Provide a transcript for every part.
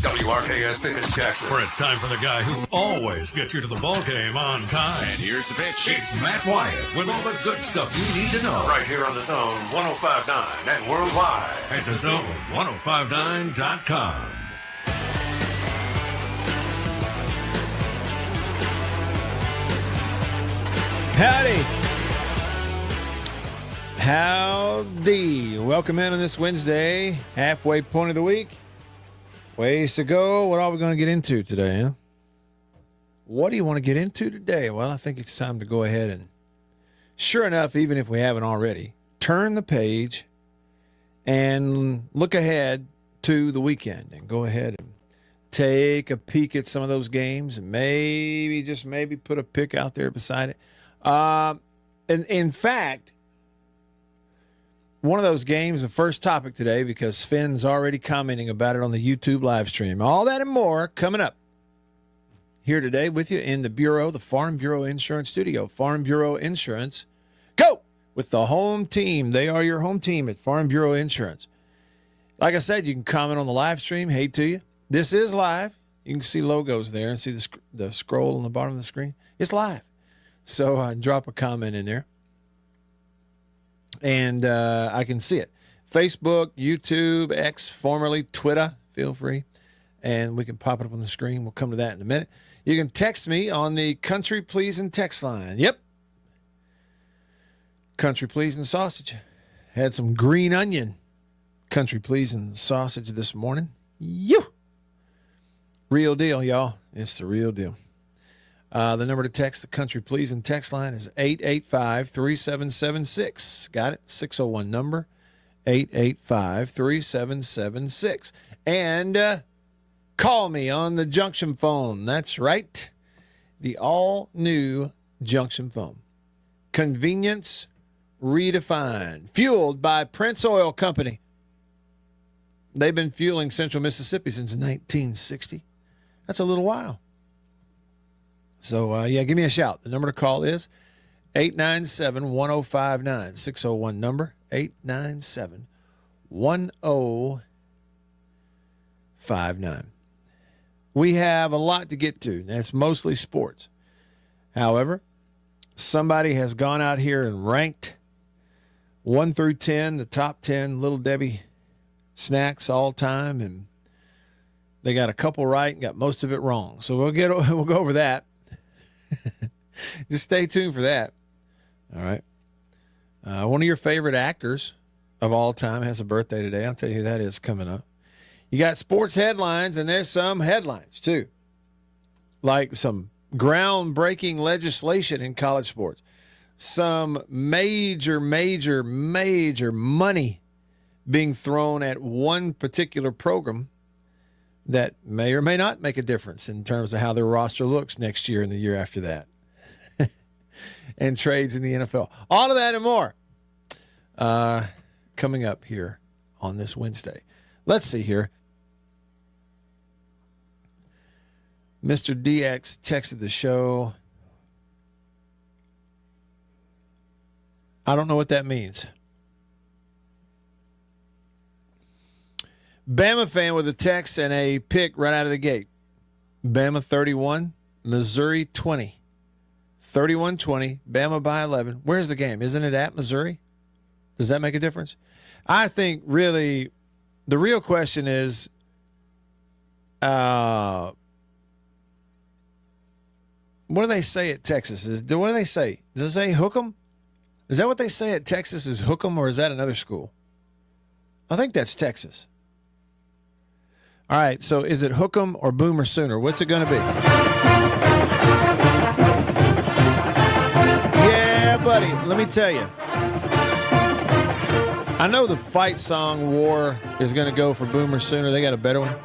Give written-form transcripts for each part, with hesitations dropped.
WRKS Pickens Jackson, where it's time for the guy who always gets you to the ball game on time. And here's the pitch. It's Matt Wyatt with all the good stuff you need to know. Right here on the Zone 105.9 and worldwide at thezone1059.com. Howdy. Howdy. Welcome in on this Wednesday, halfway point of the week. Ways to go. What are we going to get into today? Huh? What do you want to get into today? Well, I think it's time to go ahead and, sure enough, even if we haven't already, turn the page and look ahead to the weekend and go ahead and take a peek at some of those games and maybe, just maybe, put a pick out there beside it. And in fact, one of those games, the first topic today, because Finn's already commenting about it on the YouTube live stream. All that and more coming up here today with you in the Bureau, the Farm Bureau Insurance Studio. Farm Bureau Insurance. Go with the home team. They are your home team at Farm Bureau Insurance. Like I said, you can comment on the live stream. Hey to you. This is live. You can see logos there and see the scroll on the bottom of the screen. It's live. So drop a comment in there, and I can see it. Facebook, YouTube, X, formerly Twitter, feel free, and we can pop it up on the screen. We'll come to that in a minute. You can text me on the Country Pleasing text line. Yep. Country Pleasing sausage. Had some green onion Country Pleasing sausage this morning. You. Real deal, y'all. It's the real deal. The number to text the Country Pleasing text line is 885-3776. Got it? 601 number, 885-3776. And call me on the junction phone. That's right. The all-new junction phone. Convenience redefined. Fueled by Prince Oil Company. They've been fueling Central Mississippi since 1960. That's a little while. So, give me a shout. The number to call is 897-1059. 601 number, 897-1059. We have a lot to get to. That's mostly sports. However, somebody has gone out here and ranked 1 through 10, the top 10 Little Debbie snacks all time, and they got a couple right and got most of it wrong. So we'll go over that. Just stay tuned for that. All right. One of your favorite actors of all time has a birthday today. I'll tell you who that is coming up. You got sports headlines, and there's some headlines too, like some groundbreaking legislation in college sports, some major money being thrown at one particular program that may or may not make a difference in terms of how their roster looks next year and the year after that. And trades in the NFL. All of that and more coming up here on this Wednesday. Let's see here. Mr. DX texted the show. I don't know what that means. Bama fan with a text and a pick right out of the gate. Bama 31, Missouri 20. 31-20, Bama by 11. Where's the game? Isn't it at Missouri? Does that make a difference? I think really the real question is what do they say at Texas? What do they say? Does they hook 'em? Is that what they say at Texas is hook 'em, or is that another school? I think that's Texas. All right, so is it hook 'em or boomer sooner? What's it going to be? Yeah, buddy, let me tell you. I know the fight song war is going to go for boomer sooner. They got a better one.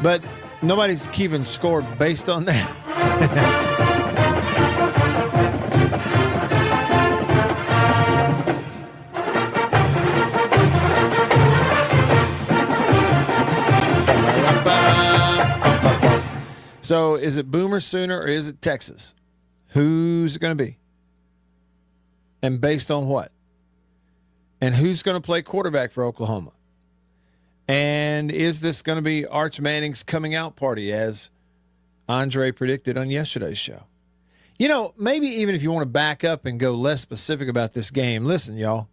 But nobody's keeping score based on that. So is it Boomer sooner or is it Texas? Who's it going to be? And based on what? And who's going to play quarterback for Oklahoma? And is this going to be Arch Manning's coming out party, as Andre predicted on yesterday's show? You know, maybe even if you want to back up and go less specific about this game, listen, y'all.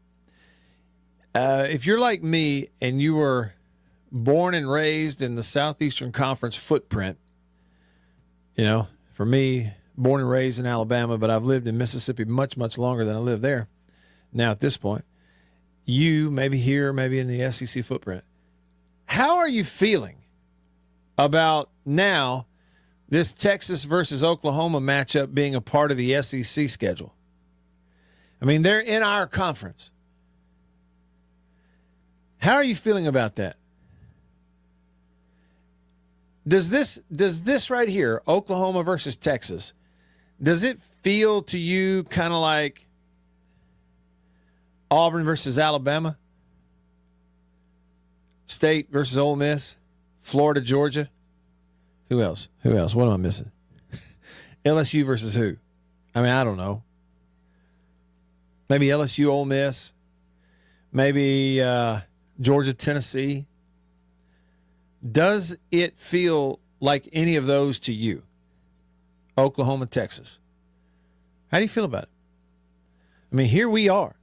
If you're like me and you were born and raised in the Southeastern Conference footprint, you know, for me, born and raised in Alabama, but I've lived in Mississippi much, much longer than I live there now at this point. You, maybe here, maybe in the SEC footprint. How are you feeling about now this Texas versus Oklahoma matchup being a part of the SEC schedule? I mean, they're in our conference. How are you feeling about that? Does this right here, Oklahoma versus Texas, does it feel to you kind of like Auburn versus Alabama? State versus Ole Miss? Florida, Georgia? Who else? What am I missing? LSU versus who? I mean, I don't know. Maybe LSU, Ole Miss. Maybe Georgia, Tennessee. Does it feel like any of those to you? Oklahoma, Texas. How do you feel about it? I mean, here we are.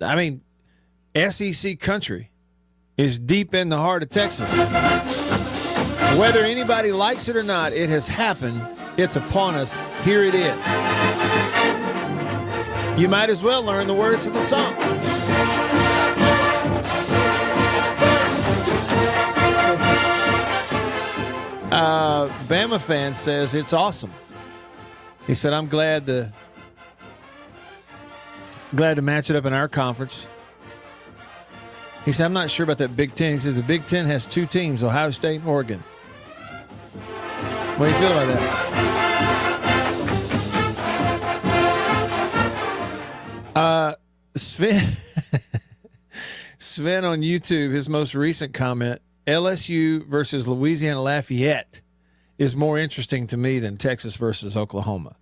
I mean, SEC country is deep in the heart of Texas. Whether anybody likes it or not, it has happened. It's upon us. Here it is. You might as well learn the words of the song. Bama fan says it's awesome. He said, I'm glad to match it up in our conference. He said, I'm not sure about that Big Ten. He says the Big Ten has two teams, Ohio State and Oregon. What do you feel about that? Sven on YouTube, his most recent comment, LSU versus Louisiana Lafayette is more interesting to me than Texas versus Oklahoma.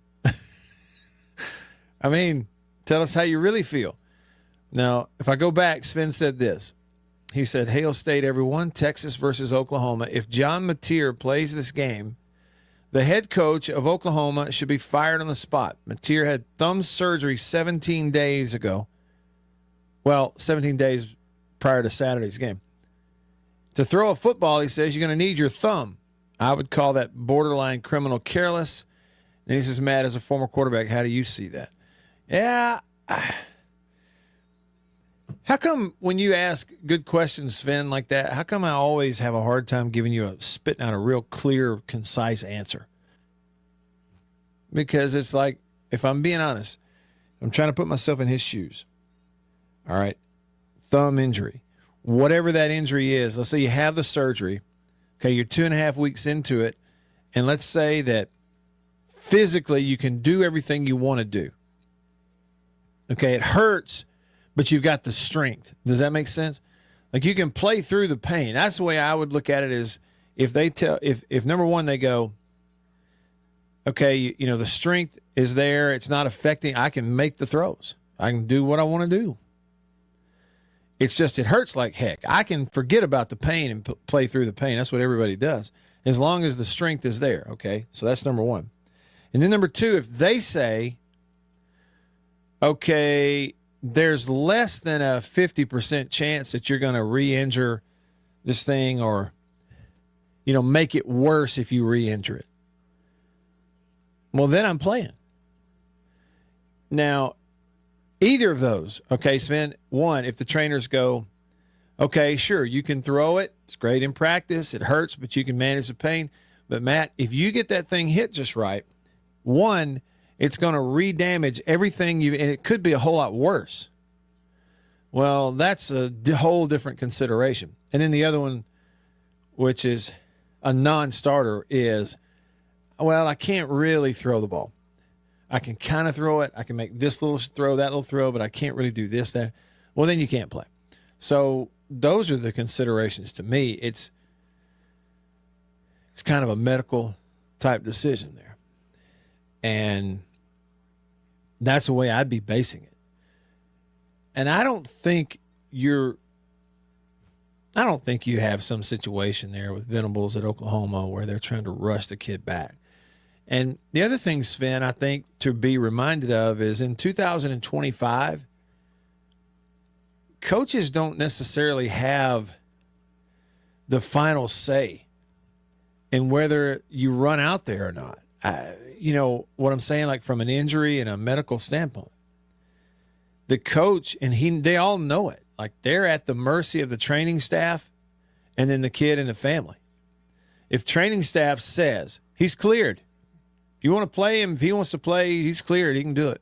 I mean, tell us how you really feel. Now, if I go back, Sven said this. He said, Hail State, everyone, Texas versus Oklahoma. If John Mateer plays this game, the head coach of Oklahoma should be fired on the spot. Mateer had thumb surgery 17 days ago. Well, 17 days prior to Saturday's game. To throw a football, he says, you're going to need your thumb. I would call that borderline criminal careless. And he says, Matt, as a former quarterback, how do you see that? Yeah. How come when you ask good questions, Sven, like that, how come I always have a hard time giving you spitting out a real clear, concise answer? Because it's like, if I'm being honest, I'm trying to put myself in his shoes. All right. Thumb injury. Whatever that injury is, let's say you have the surgery. Okay, you're 2.5 weeks into it. And let's say that physically you can do everything you want to do. Okay, it hurts, but you've got the strength. Does that make sense? Like you can play through the pain. That's the way I would look at it is if they tell, if number one, they go, okay, you know, the strength is there. It's not affecting. I can make the throws. I can do what I want to do. It's just it hurts like heck. I can forget about the pain and play through the pain. That's what everybody does, as long as the strength is there, okay? So that's number one. And then number two, if they say, okay, there's less than a 50% chance that you're going to re-injure this thing or, you know, make it worse if you re-injure it. Well, then I'm playing. Now, either of those, okay, Sven, one, if the trainers go, okay, sure, you can throw it. It's great in practice. It hurts, but you can manage the pain. But, Matt, if you get that thing hit just right, one, it's going to re-damage everything and it could be a whole lot worse. Well, that's a whole different consideration. And then the other one, which is a non-starter, is, well, I can't really throw the ball. I can kind of throw it. I can make this little throw, that little throw, but I can't really do this, that. Well, then you can't play. So those are the considerations to me. It's kind of a medical type decision there. And that's the way I'd be basing it. And I don't think I don't think you have some situation there with Venables at Oklahoma where they're trying to rush the kid back. And the other thing, Sven, I think to be reminded of is in 2025, coaches don't necessarily have the final say in whether you run out there or not. You know what I'm saying, like from an injury and a medical standpoint. The coach, and they all know it. Like they're at the mercy of the training staff and then the kid and the family. If training staff says he's cleared, if you want to play him, if he wants to play, he's cleared, he can do it.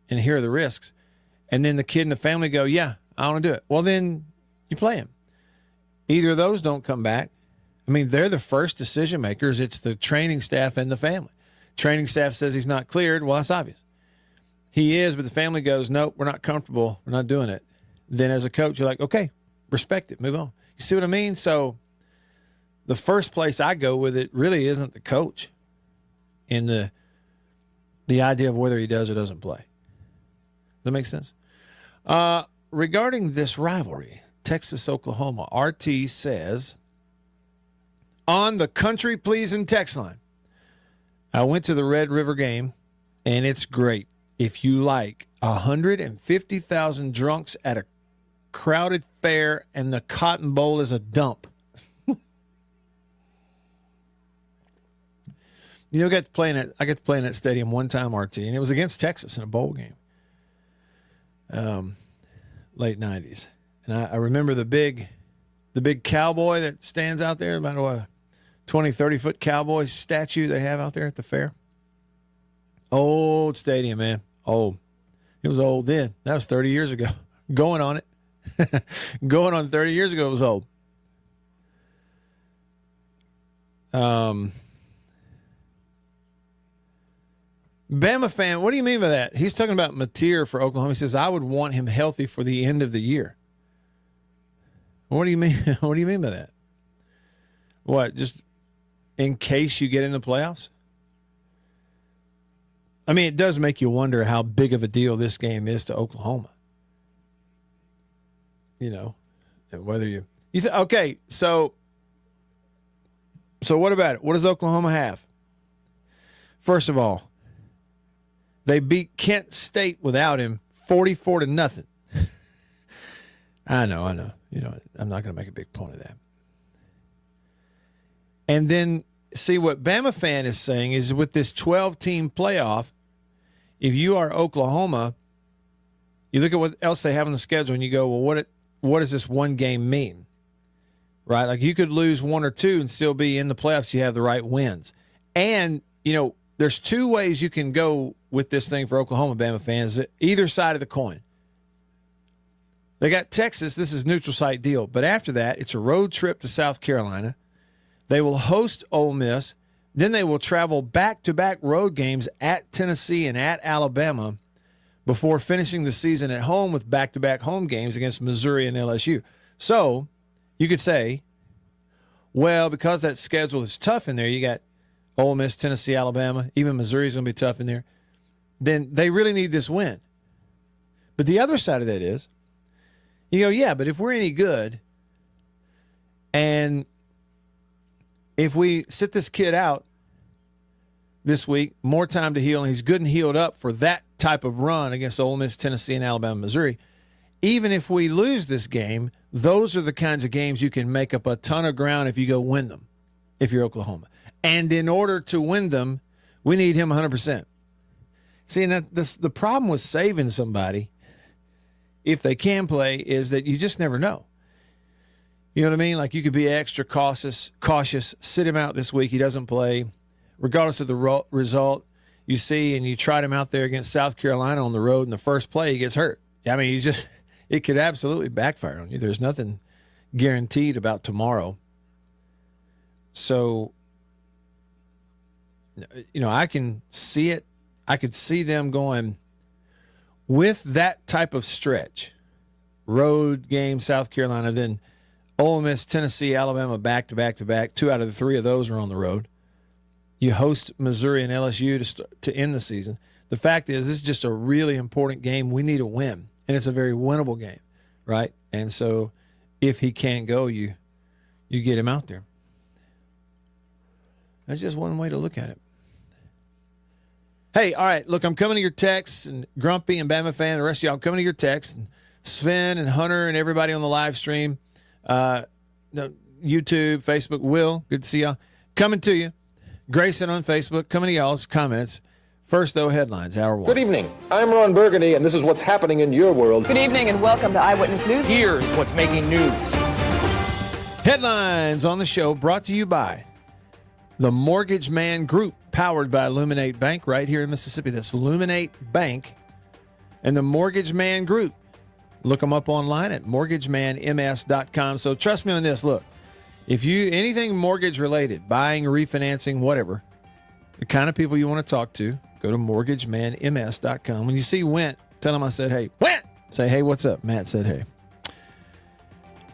And here are the risks. And then the kid and the family go, yeah, I want to do it. Well, then you play him. Either of those don't come back. I mean, they're the first decision makers. It's the training staff and the family. Training staff says he's not cleared. Well, that's obvious. He is, but the family goes, nope, we're not comfortable. We're not doing it. Then as a coach, you're like, okay, respect it. Move on. You see what I mean? So the first place I go with it really isn't the coach in the idea of whether he does or doesn't play. Does that make sense? Regarding this rivalry, Texas-Oklahoma, RT says, on the country pleasing text line, I went to the Red River game, and it's great. If you like 150,000 drunks at a crowded fair and the Cotton Bowl is a dump. You know, I got to play in that stadium one time, RT, and it was against Texas in a bowl game. Late 90s. And I remember the big cowboy that stands out there, about a 20, 30-foot cowboy statue they have out there at the fair. Old stadium, man. Old. It was old then. That was 30 years ago. Going on it. Going on 30 years ago, it was old. Bama fan, what do you mean by that? He's talking about Mateer for Oklahoma. He says, I would want him healthy for the end of the year. What do you mean? What do you mean by that? What, just in case you get in the playoffs? I mean, it does make you wonder how big of a deal this game is to Oklahoma. You know, and whether okay, so what about it? What does Oklahoma have? First of all, they beat Kent State without him 44-0. I know. You know, I'm not going to make a big point of that. And then see what Bama fan is saying is with this 12-team playoff, if you are Oklahoma, you look at what else they have on the schedule and you go, well, what does this one game mean? Right? Like you could lose one or two and still be in the playoffs. You have the right wins. And, you know, there's two ways you can go with this thing for Oklahoma Bama fans, either side of the coin. They got Texas. This is neutral site deal. But after that, it's a road trip to South Carolina. They will host Ole Miss. Then they will travel back-to-back road games at Tennessee and at Alabama before finishing the season at home with back-to-back home games against Missouri and LSU. So you could say, well, because that schedule is tough in there, you got Ole Miss, Tennessee, Alabama, even Missouri's going to be tough in there, then they really need this win. But the other side of that is, you go, yeah, but if we're any good and if we sit this kid out this week, more time to heal, and he's good and healed up for that type of run against Ole Miss, Tennessee, and Alabama, Missouri, even if we lose this game, those are the kinds of games you can make up a ton of ground if you go win them, if you're Oklahoma. And in order to win them, we need him 100%. See, and the problem with saving somebody, if they can play, is that you just never know. You know what I mean? Like you could be extra cautious, sit him out this week. He doesn't play. Regardless of the result, you see, and you tried him out there against South Carolina on the road in the first play, he gets hurt. I mean, it could absolutely backfire on you. There's nothing guaranteed about tomorrow. So, you know, I can see it. I could see them going with that type of stretch. Road game, South Carolina, then Ole Miss, Tennessee, Alabama, back-to-back-to-back. 2 out of the 3 of those are on the road. You host Missouri and LSU to end the season. The fact is, this is just a really important game. We need a win, and it's a very winnable game. right? And so if he can't go, you get him out there. That's just one way to look at it. Hey, all right, look, I'm coming to your texts, and Grumpy and Bama Fan, the rest of y'all, I'm coming to your texts, and Sven and Hunter and everybody on the live stream, YouTube, Facebook, Will, good to see y'all. Coming to you. Grayson on Facebook, coming to y'all's comments. First, though, headlines, hour one. Good evening. I'm Ron Burgundy, and this is what's happening in your world. Good evening, and welcome to Eyewitness News. Here's what's making news. Headlines on the show brought to you by the Mortgage Man Group, powered by Illuminate Bank right here in Mississippi. That's Illuminate Bank and the Mortgage Man Group. Look them up online at mortgagemanms.com. So trust me on this. Look, if you anything mortgage related, buying, refinancing, whatever, the kind of people you want to talk to, go to mortgagemanms.com. When you see Went, tell them I said, hey, Went! Say, hey, what's up? Matt said, hey.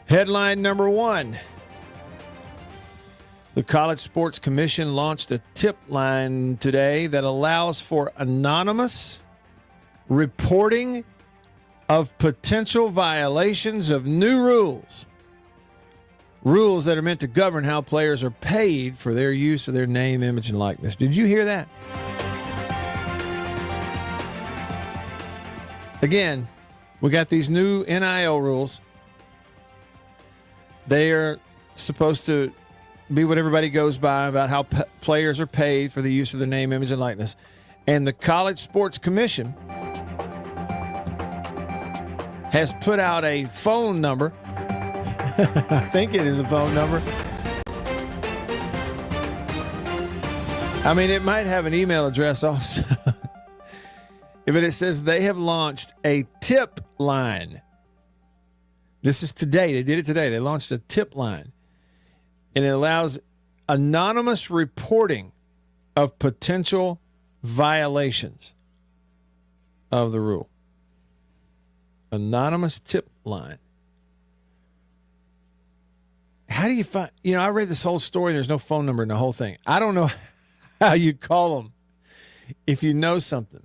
Headline number one. The College Sports Commission launched a tip line today that allows for anonymous reporting of potential violations of new rules. Rules that are meant to govern how players are paid for their use of their name, image, and likeness. Did you hear that? Again, we got these new NIL rules. They are supposed to be what everybody goes by about how players are paid for the use of their name, image, and likeness. And the College Sports Commission has put out a phone number. I think it is a phone number. I mean, it might have an email address also. But it says they have launched a tip line. This is today. They did it today. They launched a tip line. And it allows anonymous reporting of potential violations of the rule. Anonymous tip line. How do you find, I read this whole story and there's no phone number in the whole thing. I don't know how you call them if you know something.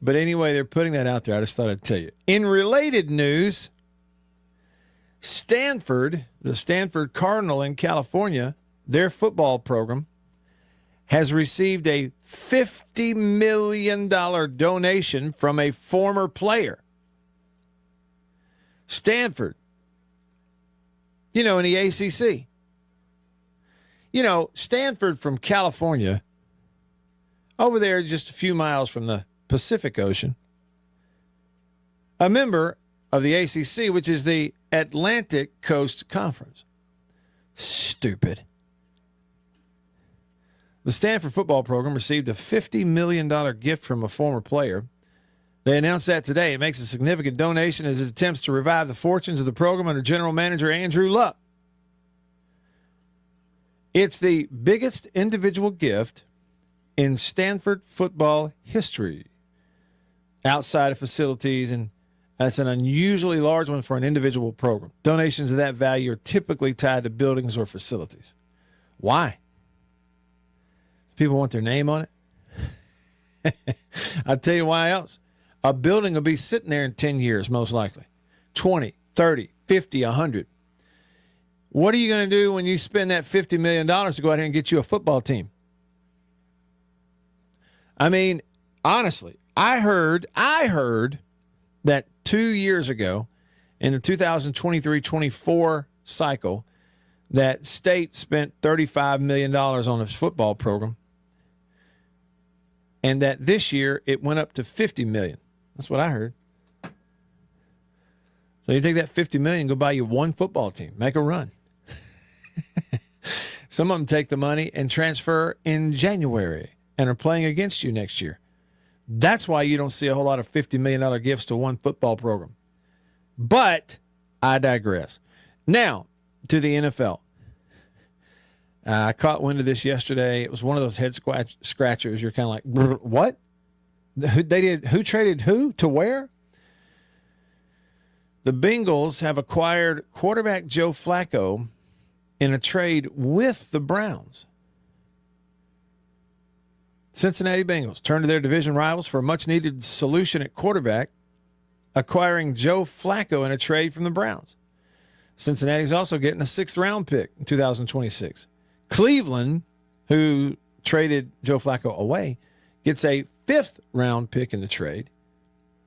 But anyway, they're putting that out there. I just thought I'd tell you. In related news, Stanford, the Stanford Cardinal in California, their football program has received a $50 million donation from a former player. Stanford, in the ACC. Stanford from California, over there just a few miles from the Pacific Ocean, a member of the ACC, which is the Atlantic Coast Conference. Stupid. The Stanford football program received a $50 million gift from a former player. They announced that today. It makes a significant donation as it attempts to revive the fortunes of the program under general manager Andrew Luck. It's the biggest individual gift in Stanford football history outside of facilities, and that's an unusually large one for an individual program. Donations of that value are typically tied to buildings or facilities. Why? People want their name on it? I'll tell you why else. A building will be sitting there in 10 years, most likely. 20, 30, 50, 100. What are you going to do when you spend that $50 million to go out here and get you a football team? I mean, honestly, I heard that 2 years ago in the 2023-24 cycle that state spent $35 million on its football program, and that this year it went up to $50 million. That's what I heard. So you take that $50 million, go buy you one football team, make a run. Some of them take the money and transfer in January and are playing against you next year. That's why you don't see a whole lot of $50 million gifts to one football program. But I digress. Now, to the NFL. I caught wind of this yesterday. It was one of those head scratchers. You're kind of like, what? Who traded who to where? The Bengals have acquired quarterback Joe Flacco in a trade with the Browns. Cincinnati Bengals turn to their division rivals for a much-needed solution at quarterback acquiring Joe Flacco in a trade from the Browns. Cincinnati's also getting a 6th-round pick in 2026. Cleveland, who traded Joe Flacco away, gets a 5th-round pick in the trade.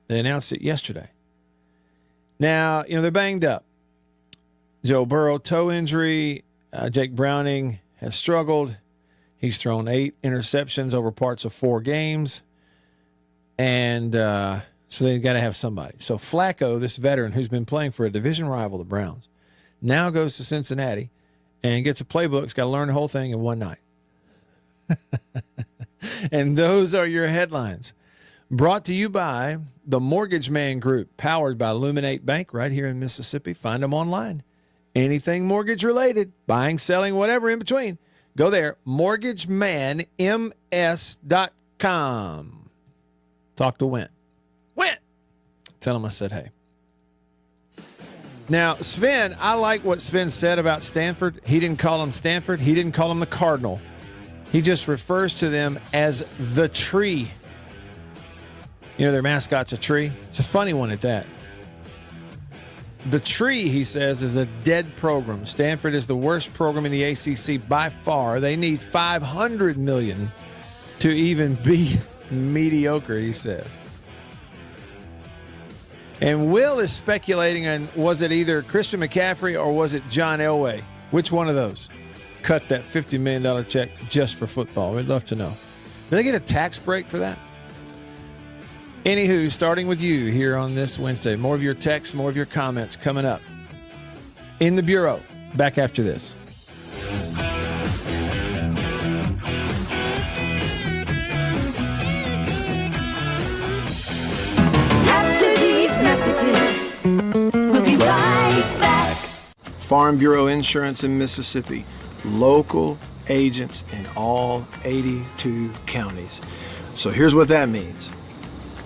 They announced it yesterday. Now, they're banged up. Joe Burrow, toe injury. Jake Browning has struggled. He's thrown 8 interceptions over parts of 4 games. And so they've got to have somebody. So Flacco, this veteran who's been playing for a division rival, the Browns, now goes to Cincinnati and gets a playbook. He's got to learn the whole thing in one night. And those are your headlines. Brought to you by the Mortgage Man Group, powered by Illuminate Bank right here in Mississippi. Find them online. Anything mortgage related, buying, selling, whatever in between. Go there, mortgagemanms.com. Talk to Went. Went! Tell him I said hey. Now, Sven, I like what Sven said about Stanford. He didn't call them Stanford. He didn't call them the Cardinal. He just refers to them as the tree. Their mascot's a tree. It's a funny one at that. The tree, he says, is a dead program. Stanford is the worst program in the ACC by far. They need $500 million to even be mediocre, he says. And Will is speculating on, was it either Christian McCaffrey or was it John Elway? Which one of those cut that $50 million check just for football? We'd love to know. Do they get a tax break for that? Anywho, starting with you here on this Wednesday. More of your texts, more of your comments coming up in the Bureau. Back after this. After these messages, we'll be right back. Farm Bureau Insurance in Mississippi. Local agents in all 82 counties. So here's what that means.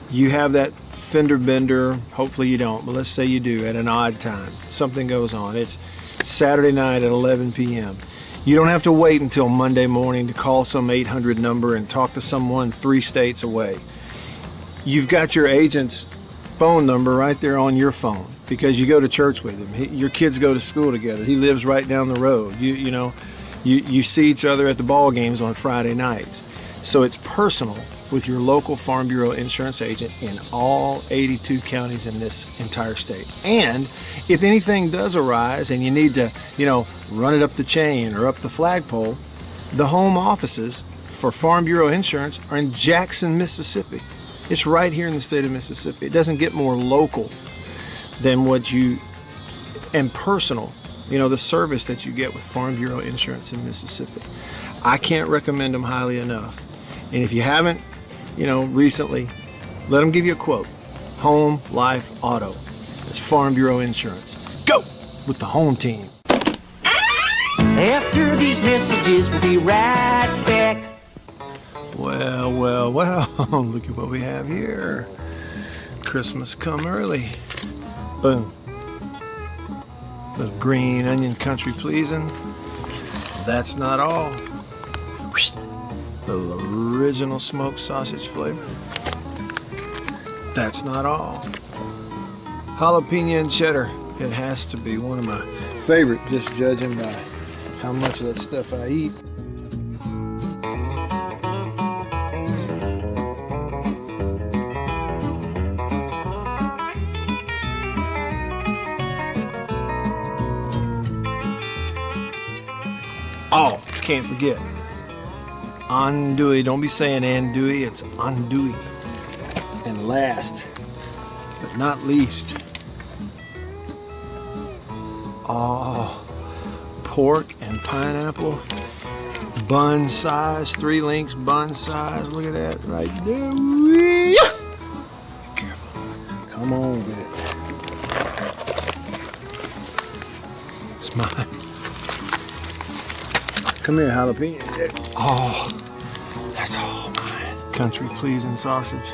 You have that fender bender, hopefully you don't, but let's say you do at an odd time. Something goes on. It's Saturday night at 11 p.m. You don't have to wait until Monday morning to call some 800 number and talk to someone 3 states away. You've got your agent's phone number right there on your phone because you go to church with him. Your kids go to school together. He lives right down the road. You see each other at the ball games on Friday nights. So it's personal with your local Farm Bureau insurance agent in all 82 counties in this entire state. And if anything does arise and you need to, run it up the chain or up the flagpole, the home offices for Farm Bureau Insurance are in Jackson, Mississippi. It's right here in the state of Mississippi. It doesn't get more local than and personal, the service that you get with Farm Bureau Insurance in Mississippi. I can't recommend them highly enough. And if you haven't, recently, let them give you a quote. Home, life, auto. It's Farm Bureau Insurance. Go with the home team. After these messages, we'll be right back. Well, look at what we have here. Christmas come early. Boom. Little green onion country pleasing. That's not all. Little original smoked sausage flavor. That's not all. Jalapeno and cheddar. It has to be one of my favorite, just judging by how much of that stuff I eat. Oh, can't forget. Andouille. Don't be saying andouille, it's andouille. And last, but not least, pork and pineapple, bun size, 3 links bun size. Look at that right there. Be careful. Come on with it. It's mine. Come here, jalapeno. Oh, that's all mine. Country pleasing sausage.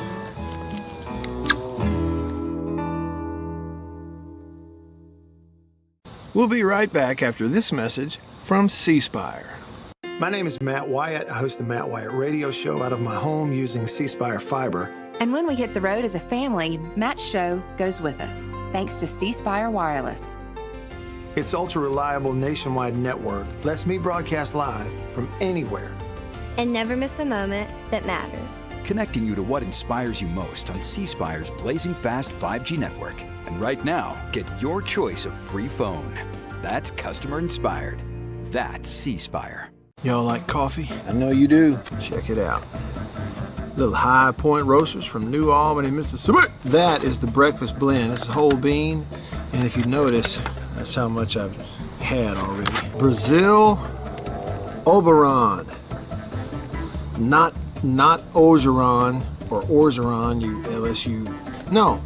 We'll be right back after this message from C Spire. My name is Matt Wyatt. I host the Matt Wyatt radio show out of my home using C Spire fiber. And when we hit the road as a family, Matt's show goes with us, thanks to C Spire Wireless. Its ultra-reliable nationwide network lets me broadcast live from anywhere. And never miss a moment that matters. Connecting you to what inspires you most on C Spire's blazing fast 5G network. And right now, get your choice of free phone. That's customer inspired. That's C Spire. Y'all like coffee? I know you do. Check it out. Little High Point Roasters from New Albany, Mississippi. That is the breakfast blend. It's a whole bean. And if you notice, that's how much I've had already. Brazil Oberon. Not Orgeron or Orgeron, you LSU. No,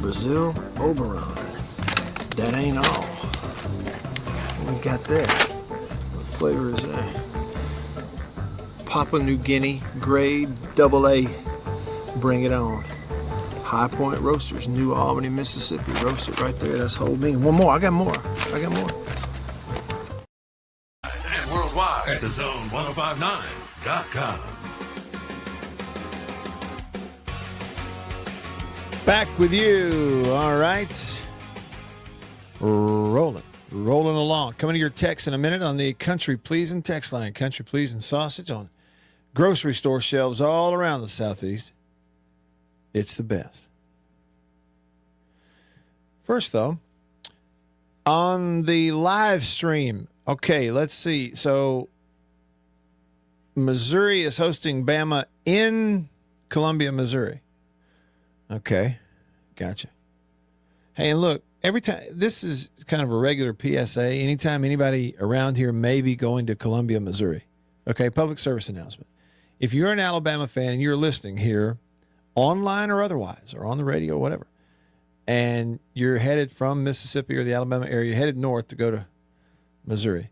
Brazil Oberon. That ain't all. What we got there? What flavor is that? Papua New Guinea grade AA. Bring it on. High Point Roasters, New Albany, Mississippi. Roasted right there. That's whole bean. One more. I got more. And worldwide at thezone1059.com. Back with you. All right. Rolling along. Coming to your text in a minute on the Country Pleasin' text line. Country Pleasin' sausage on grocery store shelves all around the Southeast. It's the best. First, though, on the live stream. Okay, let's see. So, Missouri is hosting Bama in Columbia, Missouri. Okay, gotcha. Hey, and look, every time, this is kind of a regular PSA. Anytime anybody around here may be going to Columbia, Missouri. Okay, public service announcement. If you're an Alabama fan and you're listening here, online or otherwise, or on the radio, whatever, and you're headed from Mississippi or the Alabama area, you're headed north to go to Missouri,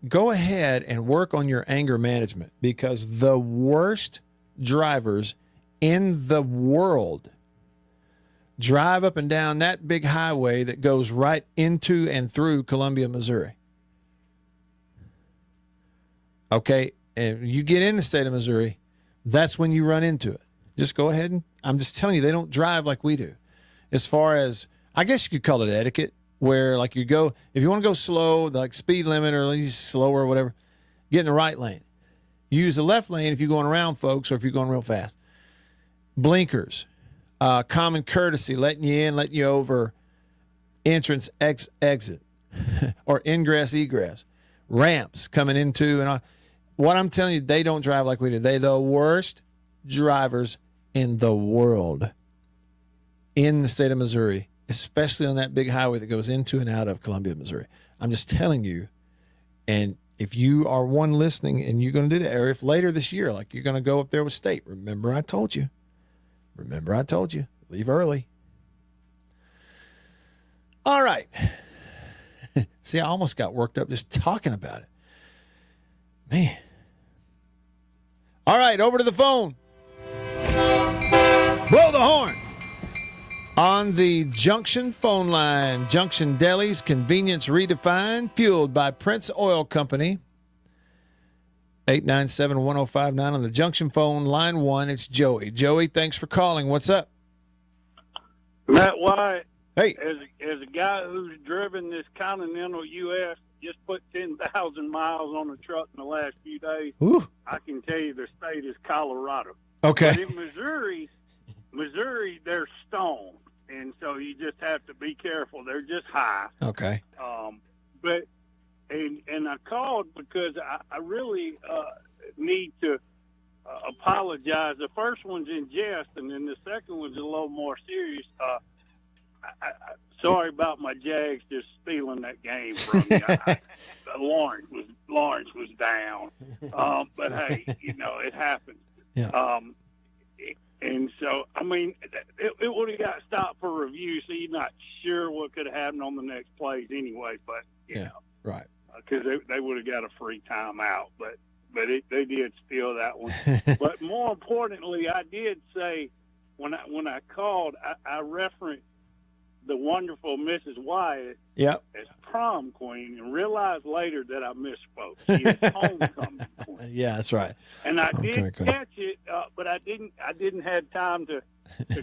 go ahead and work on your anger management, because the worst drivers in the world drive up and down that big highway that goes right into and through Columbia, Missouri. Okay, and you get in the state of Missouri, that's when you run into it. Just go ahead and, I'm just telling you, they don't drive like we do. As far as, I guess you could call it etiquette, where like you go, if you want to go slow, like speed limit or at least slower or whatever, get in the right lane. Use the left lane if you're going around folks or if you're going real fast. Blinkers, common courtesy, letting you in, letting you over, entrance, exit, or ingress, egress, ramps coming into, and all. What I'm telling you, they don't drive like we do. They're the worst drivers in the world in the state of Missouri, especially on that big highway that goes into and out of Columbia, Missouri. I'm just telling you, and if you are one listening and you're going to do that, or if later this year, like you're going to go up there with state, remember I told you, leave early. All right. See, I almost got worked up just talking about it. Man. All right, over to the phone. Blow the horn. On the Junction phone line, Junction Deli's convenience redefined, fueled by Prince Oil Company. 897-1059 on the Junction phone, line 1. It's Joey. Joey, thanks for calling. What's up? Matt White. Hey. As a guy who's driven this continental U.S., just put 10,000 miles on the truck in the last few days, Ooh. I can tell you the state is Colorado. Okay. But in Missouri, they're stone, and so you just have to be careful. They're just high. Okay. But I called because I really need to apologize. The first one's in jest, and then the second one's a little more serious. Sorry about my Jags just stealing that game from me. Lawrence was down, but hey, it happens. Yeah. And so, I mean, it would have got stopped for review, so you're not sure what could have happened on the next plays anyway. But you know, right, because they would have got a free timeout, but they did steal that one. But more importantly, I did say when I called, I referenced the wonderful Mrs. Wyatt Yep. as prom queen, and realized later that I misspoke. She is homecoming queen. Yeah, that's right. And I Okay, did cool. catch it, but I didn't have time to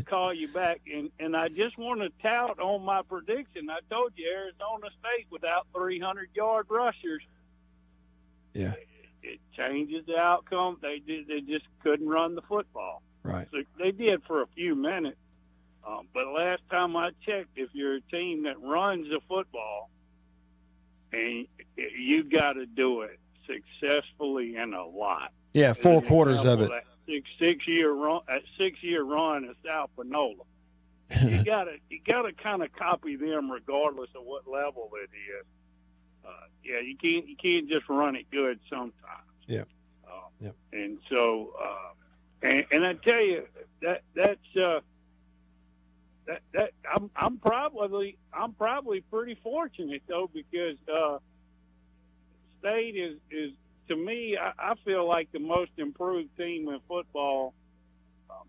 call you back. And I just want to tout on my prediction. I told you Arizona State without 300-yard rushers. Yeah. It changes the outcome. They just couldn't run the football. Right. So they did for a few minutes. But last time I checked, if you're a team that runs the football, and you got to do it successfully and a lot. Yeah, 4 quarters of it. Six-year run at South Panola. You gotta kind of copy them regardless of what level it is. You can't just run it good sometimes. Yeah. Yep. And so, and I tell you that's I'm probably pretty fortunate though, because State is to me, I feel like the most improved team in football.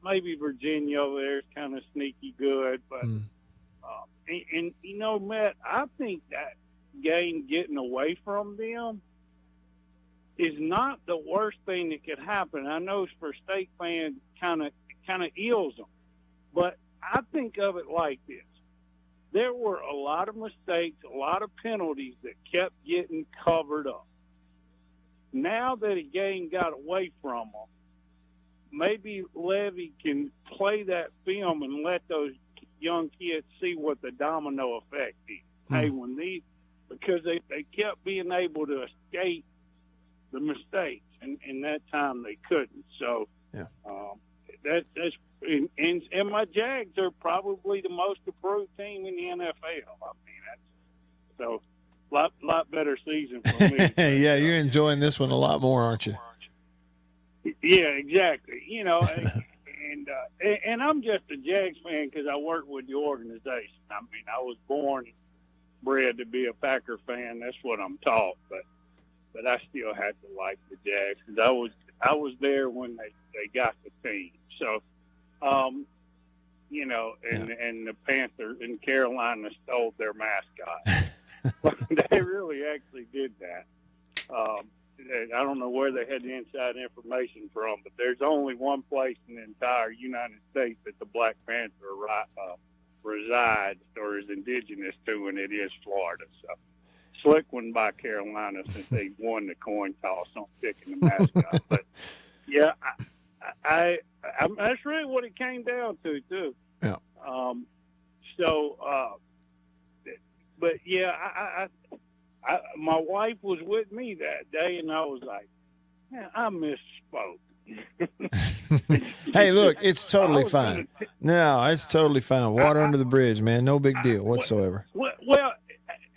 Maybe Virginia over there is kind of sneaky good, but and you know, Matt, I think that game getting away from them is not the worst thing that could happen. I know for State fans, kind of ills them, but I think of it like this: there were a lot of mistakes, a lot of penalties that kept getting covered up. Now that a game got away from them, maybe Levy can play that film and let those young kids see what the domino effect is. Hey, because they kept being able to escape the mistakes, and that time they couldn't. So that's and my Jags are probably the most improved team in the NFL. I mean, that's so lot better season for me. Yeah, you're enjoying this one a lot more, aren't you? Yeah, exactly. You know, and I'm just a Jags fan because I work with the organization. I mean, I was born and bred to be a Packer fan. That's what I'm taught. But I still had to like the Jags because I was there when they got the team. So, you know, and the Panthers in Carolina stole their mascot. They really actually did that. I don't know where they had the inside information from, but there's only one place in the entire United States that the Black Panther resides or is indigenous to, and it is Florida. So, slick one by Carolina since they won the coin toss on picking the mascot. But yeah, I that's really what it came down to too. Yeah. But yeah, my wife was with me that day, and I was like, man, I misspoke. Hey, look, it's totally fine. No, it's totally fine. Water under the bridge, man. No big deal whatsoever. Well,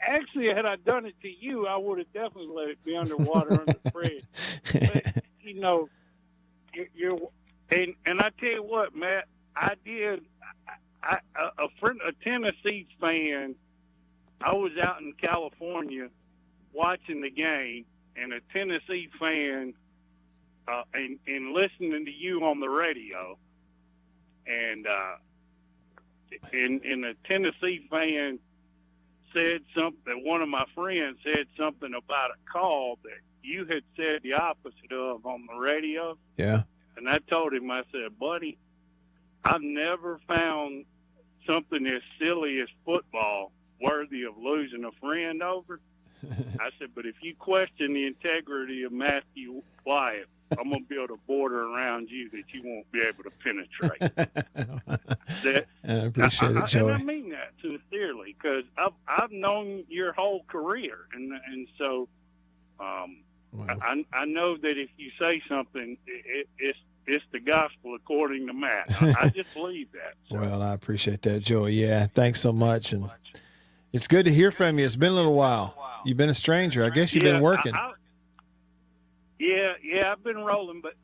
actually, had I done it to you, I would have definitely let it be underwater under the bridge. But, you know, and I tell you what, Matt, I did. A Tennessee fan. I was out in California watching the game, and a Tennessee fan, and listening to you on the radio, and a Tennessee fan said something. One of my friends said something about a call that you had said the opposite of on the radio. Yeah. And I told him, I said, buddy, I've never found something as silly as football worthy of losing a friend over. I said, but if you question the integrity of Matthew Wyatt, I'm going to build a border around you that you won't be able to penetrate. I appreciate it, Joey. And I mean that sincerely, because I've known your whole career, and so I know that if you say something, it's the gospel according to Matt. I just believe that. So. Well, I appreciate that, Joey. Yeah, thanks so much, and it's good to hear from you. It's been a little while. You've been a stranger. I guess you've been working. I've been rolling, but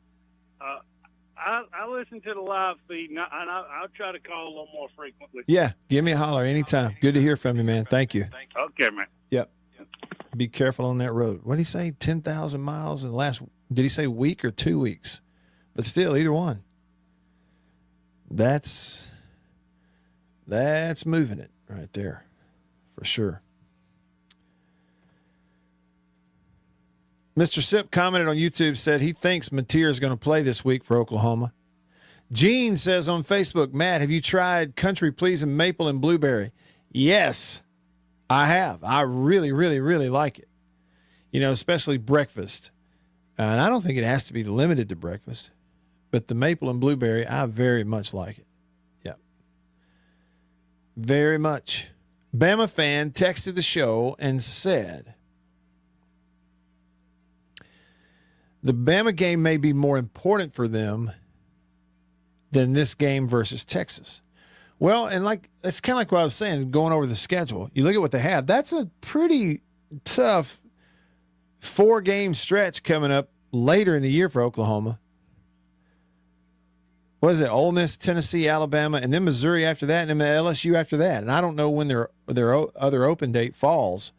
I listen to the live feed, and I'll try to call a little more frequently. Yeah, give me a holler anytime. Good to hear from you, man. Thank you. Okay, man. Yep. Be careful on that road. What did he say? 10,000 miles in the last, did he say week or 2 weeks? But still, either one. That's moving it. right there, for sure. Mr. Sip commented on YouTube, said he thinks Mateer is going to play this week for Oklahoma. Gene says on Facebook, Matt, have you tried Country Pleasing Maple and Blueberry? Yes, I have. I really, really, really like it. You know, especially breakfast. And I don't think it has to be limited to breakfast. But the maple and blueberry, I very much like it. Yep. Very much. Bama fan texted the show and said, the Bama game may be more important for them than this game versus Texas. Well, and like that's kind of like what I was saying, going over the schedule. You look at what they have. That's a pretty tough 4-game stretch coming up later in the year for Oklahoma. What is it? Ole Miss, Tennessee, Alabama, and then Missouri after that, and then LSU after that. And I don't know when their other open date falls,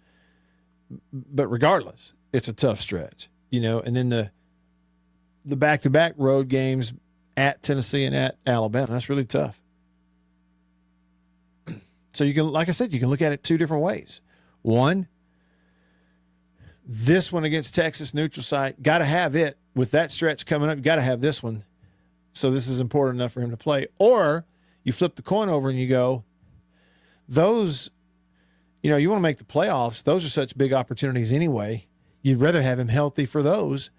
but regardless, it's a tough stretch, you know. And then the back-to-back road games at Tennessee and at Alabama. That's really tough. So you can, like I said, you can look at it two different ways. One, this one against Texas, neutral site, got to have it. With that stretch coming up, you got to have this one. So this is important enough for him to play. Or you flip the coin over and you go, those, you know, you want to make the playoffs. Those are such big opportunities anyway. You'd rather have him healthy for those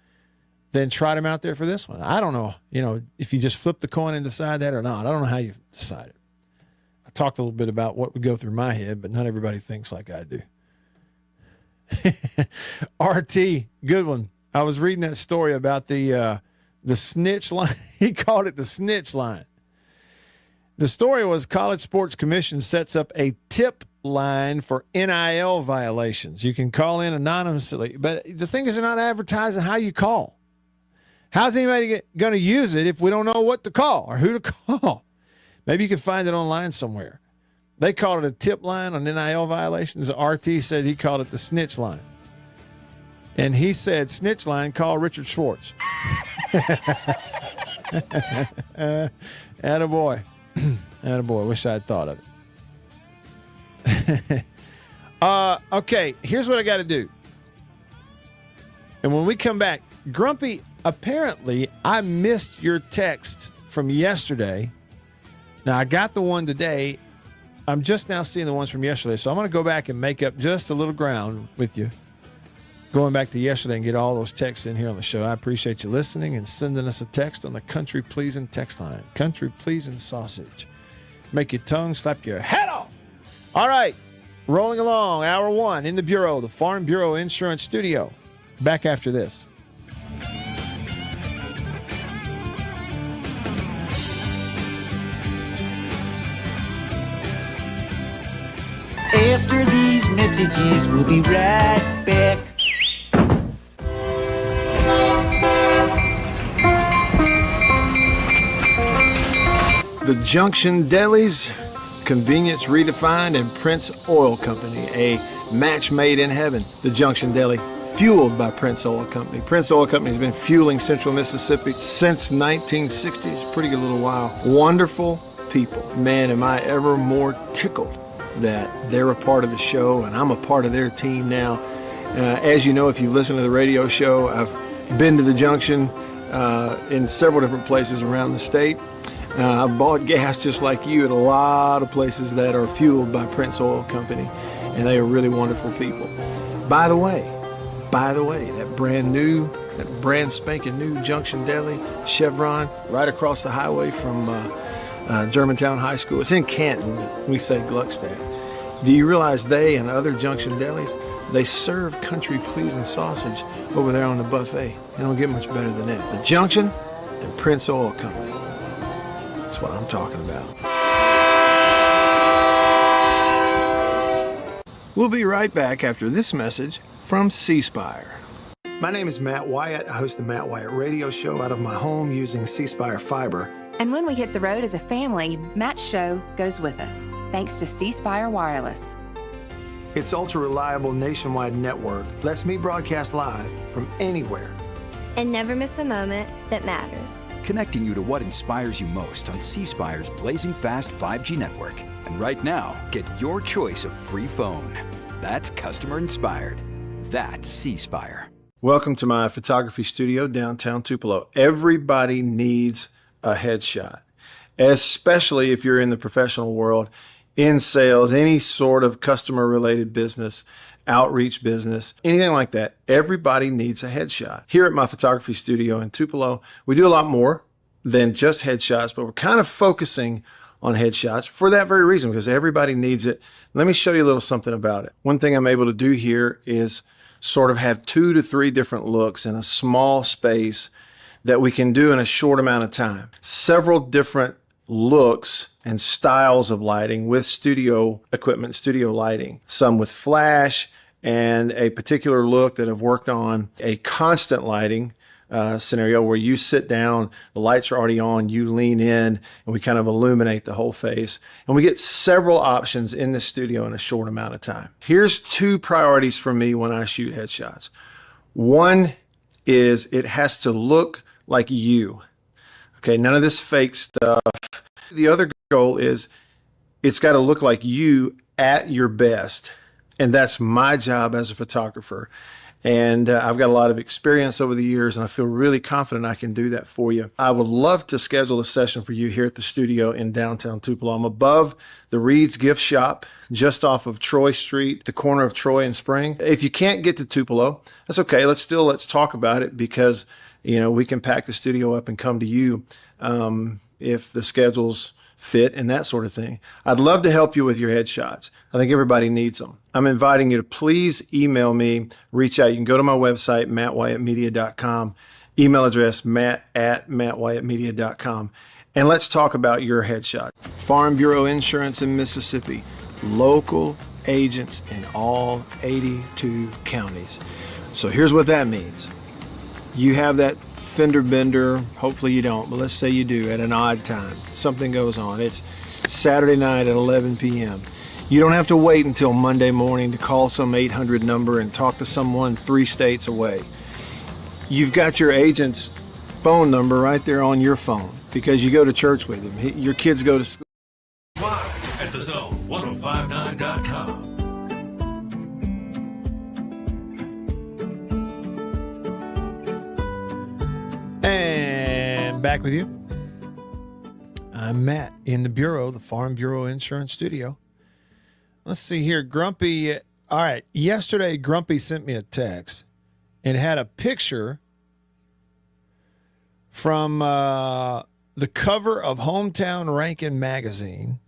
than trot him out there for this one. I don't know, you know, if you just flip the coin and decide that or not. I don't know how you decide it. I talked a little bit about what would go through my head, but not everybody thinks like I do. RT, good one. I was reading that story about the snitch line. He called it the snitch line. The story was College Sports Commission sets up a tip line for NIL violations. You can call in anonymously, but the thing is they're not advertising how you call. How's anybody going to use it if we don't know what to call or who to call? Maybe you can find it online somewhere. They called it a tip line on NIL violations. RT said he called it the snitch line. And he said, snitch line, call Richard Schwartz. Attaboy. Attaboy. Wish I had thought of it. Okay, here's what I got to do. And when we come back, Grumpy, apparently I missed your text from yesterday. Now, I got the one today. I'm just now seeing the ones from yesterday. So I'm going to go back and make up just a little ground with you, going back to yesterday and get all those texts in here on the show. I appreciate you listening and sending us a text on the Country Pleasing text line. Country Pleasing sausage. Make your tongue slap your head off. All right. Rolling along. Hour 1 in the Bureau, the Farm Bureau Insurance Studio. Back after this. After these messages, we'll be right back. The Junction Deli's, convenience redefined, and Prince Oil Company, a match made in heaven. The Junction Deli, fueled by Prince Oil Company. Prince Oil Company has been fueling Central Mississippi since 1960. It's a pretty good little while. Wonderful people. Man, am I ever more tickled that they're a part of the show and I'm a part of their team now. As you know, if you listen to the radio show, I've been to the Junction in several different places around the state. I've bought gas just like you at a lot of places that are fueled by Prince Oil Company, and they are really wonderful people. By the way, that brand spanking new Junction Deli, Chevron, right across the highway from Germantown High School. It's in Canton. We say Gluckstadt. Do you realize they and other Junction Delis, they serve country pleasing sausage over there on the buffet? They don't get much better than that. The Junction and Prince Oil Company. That's what I'm talking about. We'll be right back after this message from C Spire. My name is Matt Wyatt. I host the Matt Wyatt radio show out of my home using C Spire fiber. And when we hit the road as a family, Matt's show goes with us, thanks to C Spire Wireless. Its ultra-reliable nationwide network lets me broadcast live from anywhere. And never miss a moment that matters. connecting you to what inspires you most on C Spire's blazing fast 5G network. And right now, get your choice of free phone. That's customer inspired. That's C Spire. Welcome to my photography studio downtown Tupelo. Everybody needs a headshot, especially if you're in the professional world, in sales, any sort of customer related business, outreach business, anything like that. Everybody needs a headshot. Here at my photography studio in Tupelo, we do a lot more than just headshots, but we're kind of focusing on headshots for that very reason, because everybody needs it. Let me show you a little something about it. One thing I'm able to do here is sort of have 2 to 3 different looks in a small space that we can do in a short amount of time. Several different looks and styles of lighting with studio equipment, studio lighting. Some with flash and a particular look that I've worked on, a constant lighting scenario where you sit down, the lights are already on, you lean in, and we kind of illuminate the whole face. And we get several options in the studio in a short amount of time. Here's 2 priorities for me when I shoot headshots. One is it has to look like you. Okay, none of this fake stuff. The other goal is it's got to look like you at your best. And that's my job as a photographer. And I've got a lot of experience over the years, and I feel really confident I can do that for you. I would love to schedule a session for you here at the studio in downtown Tupelo. I'm above the Reed's Gift Shop, just off of Troy Street, the corner of Troy and Spring. If you can't get to Tupelo, that's okay. Let's talk about it, because we can pack the studio up and come to you if the schedules fit and that sort of thing. I'd love to help you with your headshots. I think everybody needs them. I'm inviting you to please email me, reach out. You can go to my website, mattwyattmedia.com, email address matt@mattwyattmedia.com, and let's talk about your headshot. Farm Bureau Insurance in Mississippi, local agents in all 82 counties. So here's what that means. You have that fender bender, hopefully you don't, but let's say you do at an odd time. Something goes on. It's Saturday night at 11 p.m. You don't have to wait until Monday morning to call some 800 number and talk to someone 3 states away. You've got your agent's phone number right there on your phone because you go to church with him. Your kids go to school. Live at thezone1059.com. And back with you. I'm Matt in the Bureau, the Farm Bureau Insurance Studio. Let's see here. Grumpy. All right. Yesterday, Grumpy sent me a text and had a picture from the cover of Hometown Rankin magazine.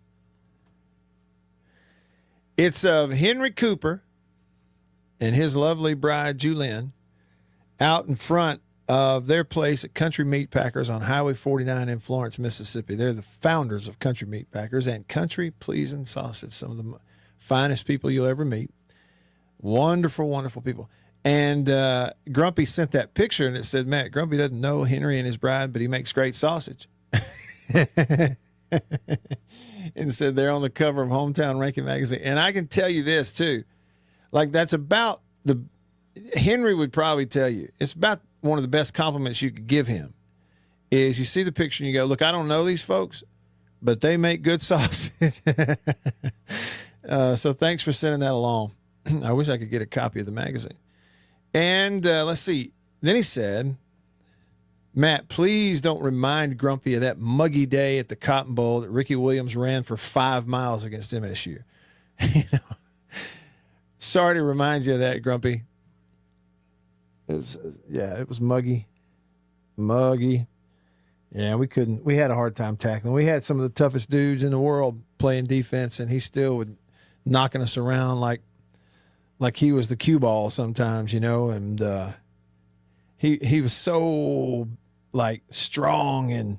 It's of Henry Cooper and his lovely bride, Julynn, out in front of their place at Country Meat Packers on Highway 49 in Florence, Mississippi. They're the founders of Country Meat Packers and Country Pleasing Sausage, some of the finest people you'll ever meet. Wonderful, wonderful people. And Grumpy sent that picture, and it said, Matt, Grumpy doesn't know Henry and his bride, but he makes great sausage. And said they're on the cover of Hometown Rankin magazine. And I can tell you this, too. Like, that's about Henry would probably tell you, it's about one of the best compliments you could give him is you see the picture and you go, look, I don't know these folks, but they make good sausage. So thanks for sending that along. I wish I could get a copy of the magazine. And let's see. Then he said, Matt, please don't remind Grumpy of that muggy day at the Cotton Bowl that Ricky Williams ran for 5 miles against MSU. Sorry to remind you of that, Grumpy. It was muggy. Yeah, we had a hard time tackling. We had some of the toughest dudes in the world playing defense, and he still would knocking us around like he was the cue ball sometimes, and he was so like strong and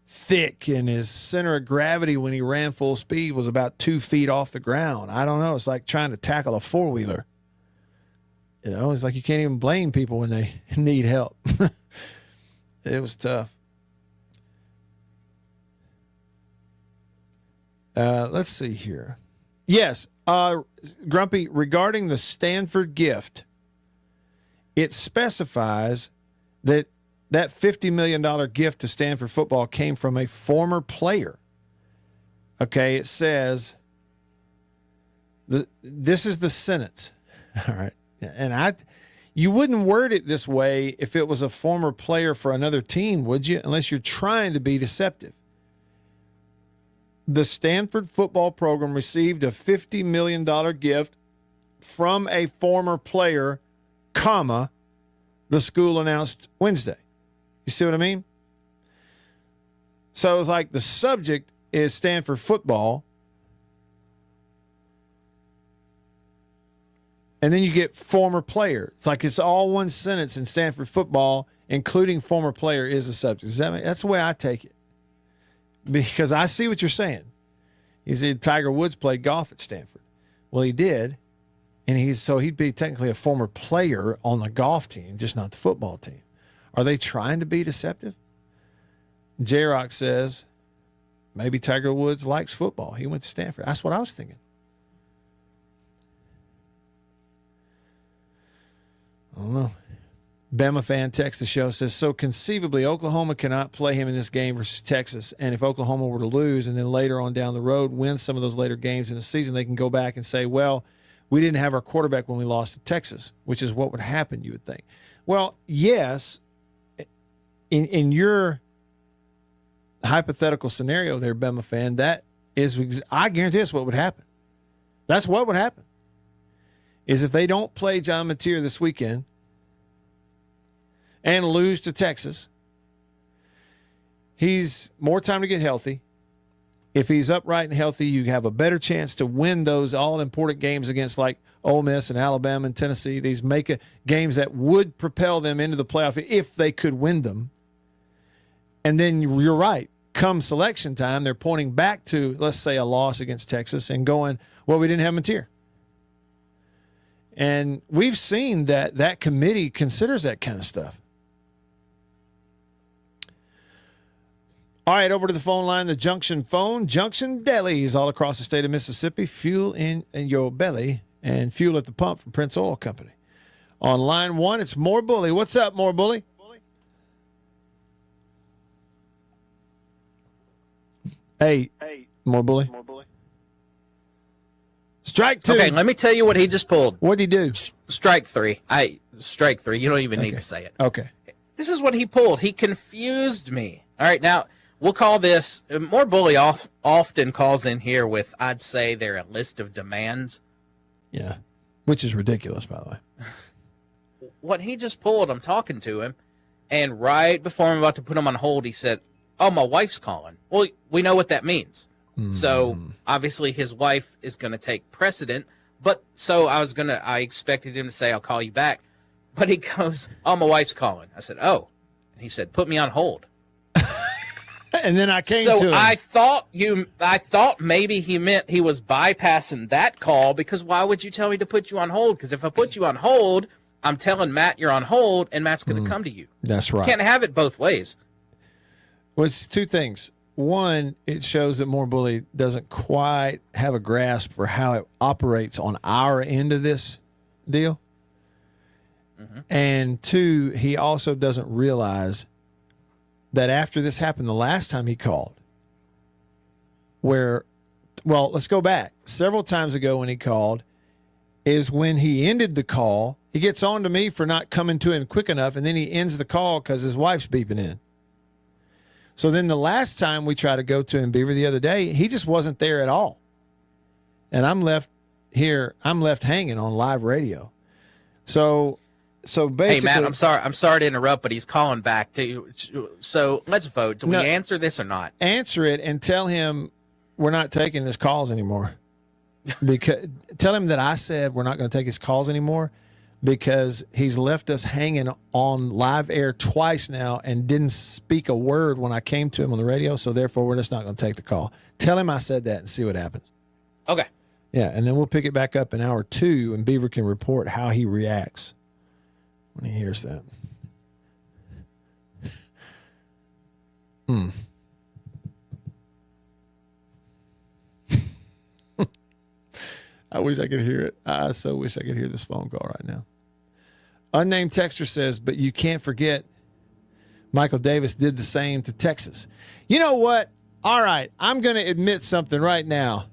thick, and his center of gravity when he ran full speed was about 2 feet off the ground. I don't know. It's like trying to tackle a four-wheeler. It's like you can't even blame people when they need help. It was tough. Let's see here. Yes, Grumpy, regarding the Stanford gift, it specifies that that $50 million gift to Stanford football came from a former player. Okay, it says, this is the sentence. All right. And you wouldn't word it this way if it was a former player for another team, would you? Unless you're trying to be deceptive. The Stanford football program received a $50 million gift from a former player, comma, the school announced Wednesday. You see what I mean? So it's like the subject is Stanford football. And then you get former player. It's like it's all one sentence in Stanford football, including former player is the subject. That's the way I take it. Because I see what you're saying. He said Tiger Woods played golf at Stanford. Well, he did. And he'd be technically a former player on the golf team, just not the football team. Are they trying to be deceptive? J-Rock says, maybe Tiger Woods likes football. He went to Stanford. That's what I was thinking. I don't know. Bama fan texts the show, says, so conceivably Oklahoma cannot play him in this game versus Texas. And if Oklahoma were to lose and then later on down the road win some of those later games in the season, they can go back and say, well, we didn't have our quarterback when we lost to Texas, which is what would happen, you would think. Well, yes, in your hypothetical scenario there, Bama fan, that is, I guarantee that's what would happen. That's what would happen. Is if they don't play John Mateer this weekend and lose to Texas, he's more time to get healthy. If he's upright and healthy, you have a better chance to win those all-important games against like Ole Miss and Alabama and Tennessee, these games that would propel them into the playoff if they could win them. And then you're right. Come selection time, they're pointing back to, let's say, a loss against Texas and going, well, we didn't have Mateer. And we've seen that committee considers that kind of stuff. All right, over to the phone line, the Junction phone. Junction Delis all across the state of Mississippi. Fuel in your belly and fuel at the pump from Prince Oil Company. On line one, it's More Bully. What's up, More Bully? Hey, More Bully. Strike two. Okay, let me tell you what he just pulled. What'd he do? Strike three. Strike three. You don't even need to say it. Okay. This is what he pulled. He confused me. All right, now we'll call this, More Bully often calls in here with, I'd say, they're a list of demands. Yeah, which is ridiculous, by the way. What he just pulled, I'm talking to him, and right before I'm about to put him on hold, he said, oh, my wife's calling. Well, we know what that means. So obviously his wife is going to take precedent. But so I expected him to say, I'll call you back. But he goes, oh, my wife's calling. I said, oh. And he said, put me on hold. And then I came to him. So I thought maybe he meant he was bypassing that call, because why would you tell me to put you on hold? Because if I put you on hold, I'm telling Matt you're on hold, and Matt's going to come to you. That's right. You can't have it both ways. Well, it's two things. One, it shows that More Bully doesn't quite have a grasp for how it operates on our end of this deal. Mm-hmm. And two, he also doesn't realize that after this happened the last time he called, let's go back. Several times ago when he called is when he ended the call. He gets on to me for not coming to him quick enough, and then he ends the call because his wife's beeping in. So then the last time we tried to go to him, Beaver, the other day, he just wasn't there at all. And I'm left hanging on live radio. So basically, hey Matt, I'm sorry to interrupt, but he's calling back to you. So let's vote. Do we answer this or not? Answer it and tell him we're not taking his calls anymore. Because tell him that I said we're not going to take his calls anymore, because he's left us hanging on live air twice now and didn't speak a word when I came to him on the radio. So therefore, we're just not going to take the call. Tell him I said that and see what happens. Okay. Yeah, and then we'll pick it back up in hour 2, and Beaver can report how he reacts when he hears that. I wish I could hear it. I so wish I could hear this phone call right now. Unnamed texter says, but you can't forget Michael Davis did the same to Texas. You know what? All right, I'm going to admit something right now,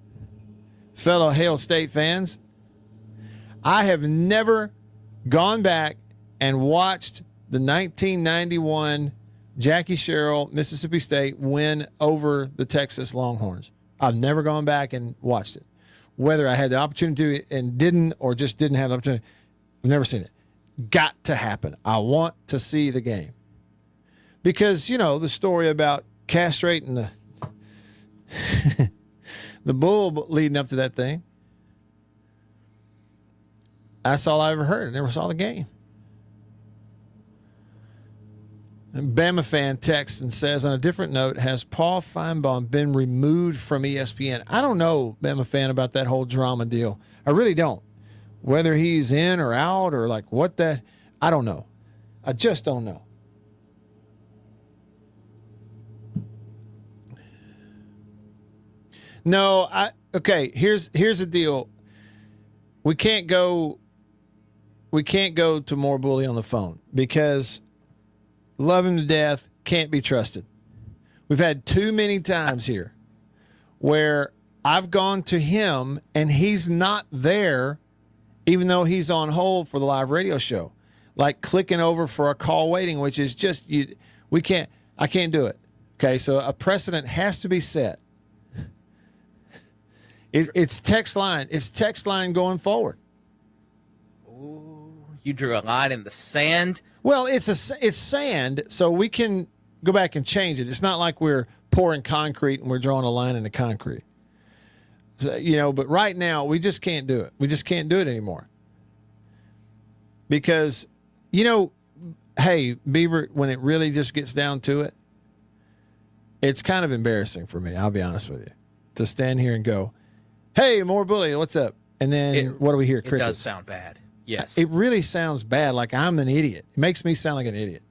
fellow Hail State fans. I have never gone back and watched the 1991 Jackie Sherrill, Mississippi State win over the Texas Longhorns. I've never gone back and watched it. Whether I had the opportunity to and didn't, or just didn't have the opportunity, I've never seen it. Got to happen. I want to see the game. Because, you know, the story about castrating the bull leading up to that thing, that's all I ever heard. I never saw the game. And Bama fan texts and says, on a different note, has Paul Feinbaum been removed from ESPN? I don't know, Bama fan, about that whole drama deal. I really don't. Whether he's in or out or like what that, I don't know. I just don't know. No, okay, here's the deal. We can't go to more bully on the phone because love him to death, can't be trusted. We've had too many times here where I've gone to him and he's not there, even though he's on hold for the live radio show. Like clicking over for a call waiting, which is just I can't do it. Okay, so a precedent has to be set. It's text line. It's text line going forward. Ooh, you drew a line in the sand. Well, it's sand, so we can go back and change it. It's not like we're pouring concrete and we're drawing a line in the concrete. So, you know, but right now we just can't do it. We just can't do it anymore. Because, you know, hey, Beaver, when it really just gets down to it, it's kind of embarrassing for me, I'll be honest with you, to stand here and go, hey, more bully, what's up? And then what do we hear? It does sound bad. Yes. It really sounds bad, like I'm an idiot. It makes me sound like an idiot.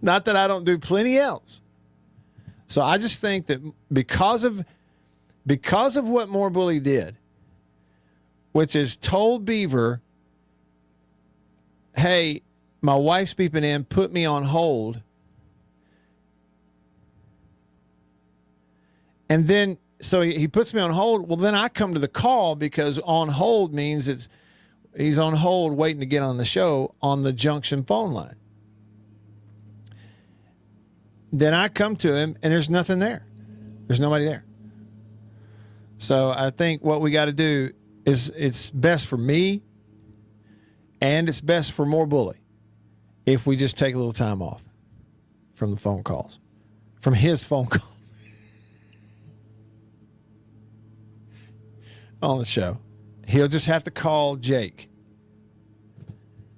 Not that I don't do plenty else. So I just think that because of what More Bully did, which is told Beaver, hey, my wife's beeping in, put me on hold. And then, so he puts me on hold. Well, then I come to the call because on hold means he's on hold waiting to get on the show on the Junction phone line. Then I come to him and there's nothing there. There's nobody there. So I think what we got to do is it's best for me and it's best for More Bully if we just take a little time off from the phone calls, from his phone calls. On the show. He'll just have to call Jake.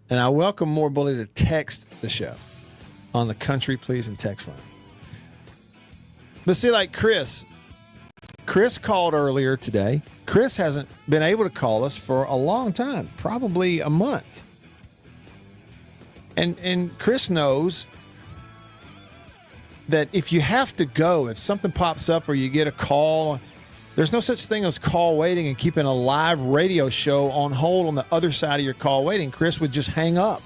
And I welcome More Bully to text the show on the Country Pleasing text line. But see, like Chris called earlier today. Chris hasn't been able to call us for a long time, probably a month. And Chris knows that if you have to go, if something pops up or you get a call, there's no such thing as call waiting and keeping a live radio show on hold on the other side of your call waiting. Chris would just hang up.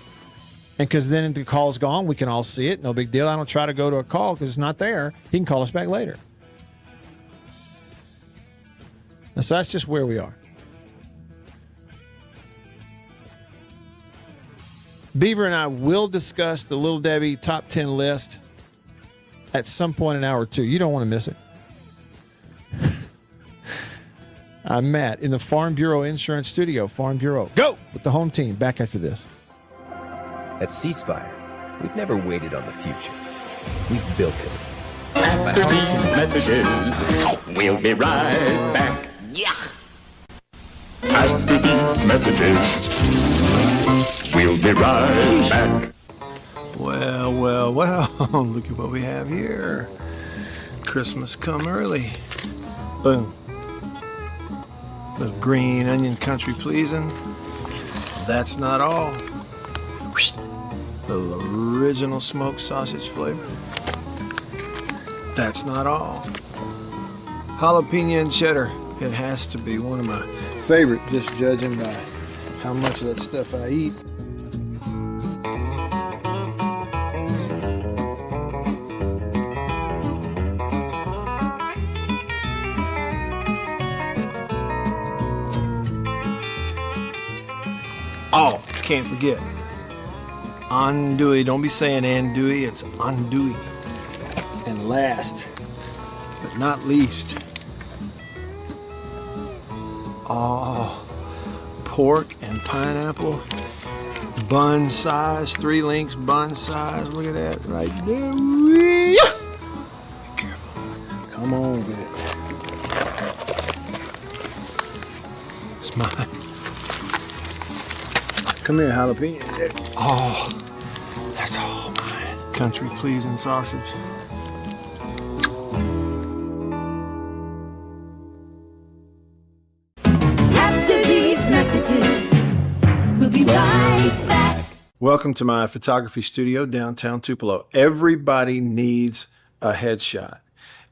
And because then the call's gone, we can all see it. No big deal. I don't try to go to a call because it's not there. He can call us back later. And so that's just where we are. Beaver and I will discuss the Little Debbie top 10 list at some point in hour 2. You don't want to miss it. I'm Matt in the Farm Bureau Insurance Studio. Farm Bureau, go with the home team. Back after this. At C Spire, we've never waited on the future. We've built it. After these messages, we'll be right back. Yeah. After these messages, we'll be right back. Well, look at what we have here. Christmas come early. Boom. Little green onion country pleasing. That's not all. Little original smoked sausage flavor. That's not all. Jalapeno and cheddar. It has to be one of my favorite, just judging by how much of that stuff I eat. Oh, can't forget. Andouille. Don't be saying andouille, it's andouille. And last, but not least, pork and pineapple. Bun size, 3 links bun size. Look at that right there. Be careful. Come on with it. It's mine. Come here, jalapeno. Oh, that's all mine. Country pleasing sausage. After these messages, we'll be right back. Welcome to my photography studio downtown Tupelo. Everybody needs a headshot,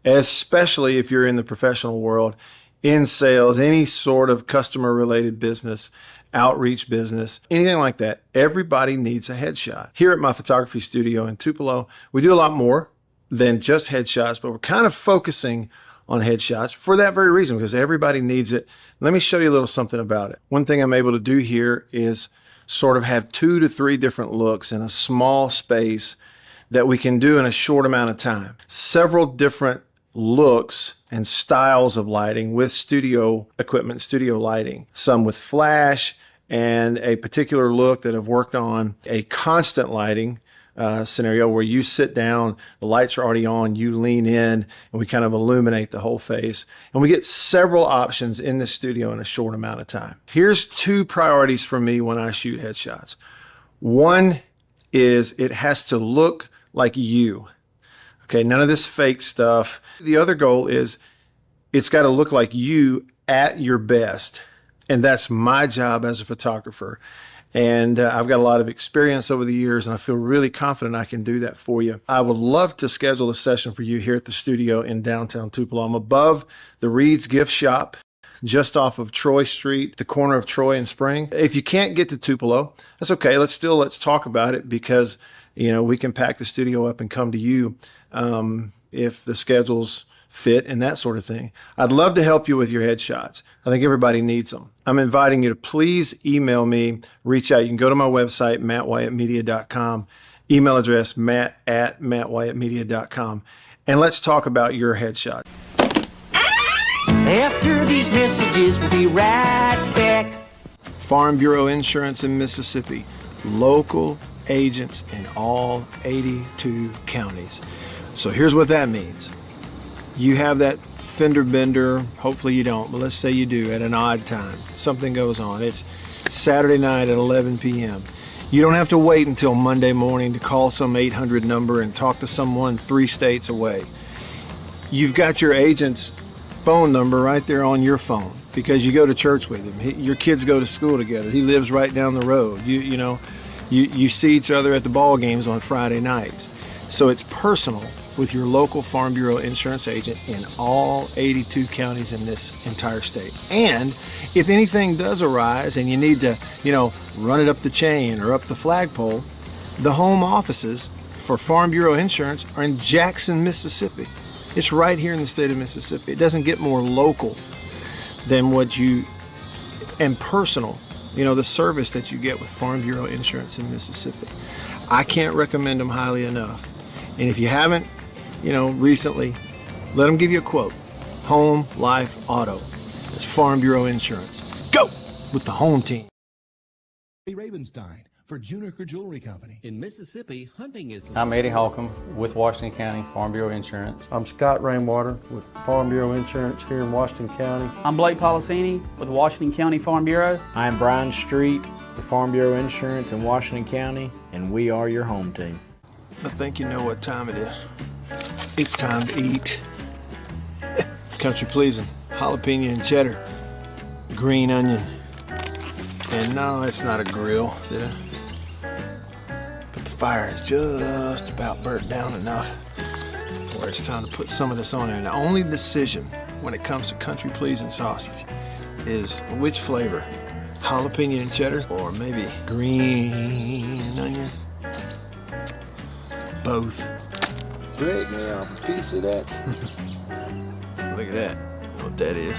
especially if you're in the professional world, in sales, any sort of customer related business, outreach business, anything like that. Everybody needs a headshot. Here at my photography studio in Tupelo, we do a lot more than just headshots, but we're kind of focusing on headshots for that very reason, because everybody needs it. Let me show you a little something about it. One thing I'm able to do here is sort of have 2 to 3 different looks in a small space that we can do in a short amount of time. Several different looks and styles of lighting with studio equipment, studio lighting. Some with flash and a particular look that I've worked on, a constant lighting scenario where you sit down, the lights are already on, you lean in, and we kind of illuminate the whole face. And we get several options in the studio in a short amount of time. Here's 2 priorities for me when I shoot headshots. One is it has to look like you. Okay, none of this fake stuff. The other goal is it's got to look like you at your best. And that's my job as a photographer. And I've got a lot of experience over the years, and I feel really confident I can do that for you. I would love to schedule a session for you here at the studio in downtown Tupelo. I'm above the Reed's Gift Shop, just off of Troy Street, the corner of Troy and Spring. If you can't get to Tupelo, that's okay. Let's talk about it, because we can pack the studio up and come to you if the schedules fit and that sort of thing. I'd love to help you with your headshots. I think everybody needs them. I'm inviting you to please email me, reach out. You can go to my website, mattwhyattmedia.com, email address matt@mattwhyattmedia.com, and let's talk about your headshot. After these messages, we'll be right back. Farm Bureau Insurance in Mississippi. Local agents in all 82 counties. So here's what that means. You have that fender bender, hopefully you don't, but let's say you do at an odd time. Something goes on. It's Saturday night at 11 p.m. You don't have to wait until Monday morning to call some 800 number and talk to someone 3 states away. You've got your agent's phone number right there on your phone because you go to church with him. Your kids go to school together. He lives right down the road. You see each other at the ball games on Friday nights. So it's personal with your local Farm Bureau insurance agent in all 82 counties in this entire state. And if anything does arise and you need to, run it up the chain or up the flagpole, the home offices for Farm Bureau Insurance are in Jackson, Mississippi. It's right here in the state of Mississippi. It doesn't get more local than and personal, the service that you get with Farm Bureau Insurance in Mississippi. I can't recommend them highly enough. And if you haven't, recently, let them give you a quote. Home, life, auto. It's Farm Bureau Insurance. Go with the home team. Ravenstein for Juniker Jewelry Company. In Mississippi, hunting is... I'm Eddie Holcomb with Washington County Farm Bureau Insurance. I'm Scott Rainwater with Farm Bureau Insurance here in Washington County. I'm Blake Policini with Washington County Farm Bureau. I'm Brian Street with Farm Bureau Insurance in Washington County, and we are your home team. I think you know what time it is. It's time to eat. Country pleasing, jalapeno and cheddar, green onion. And no, it's not a grill, see that? But the fire is just about burnt down enough where it's time to put some of this on there. And the only decision when it comes to country pleasing sausage is which flavor, jalapeno and cheddar or maybe green onion. Both. Break me off a piece of that. Look at that. What that is.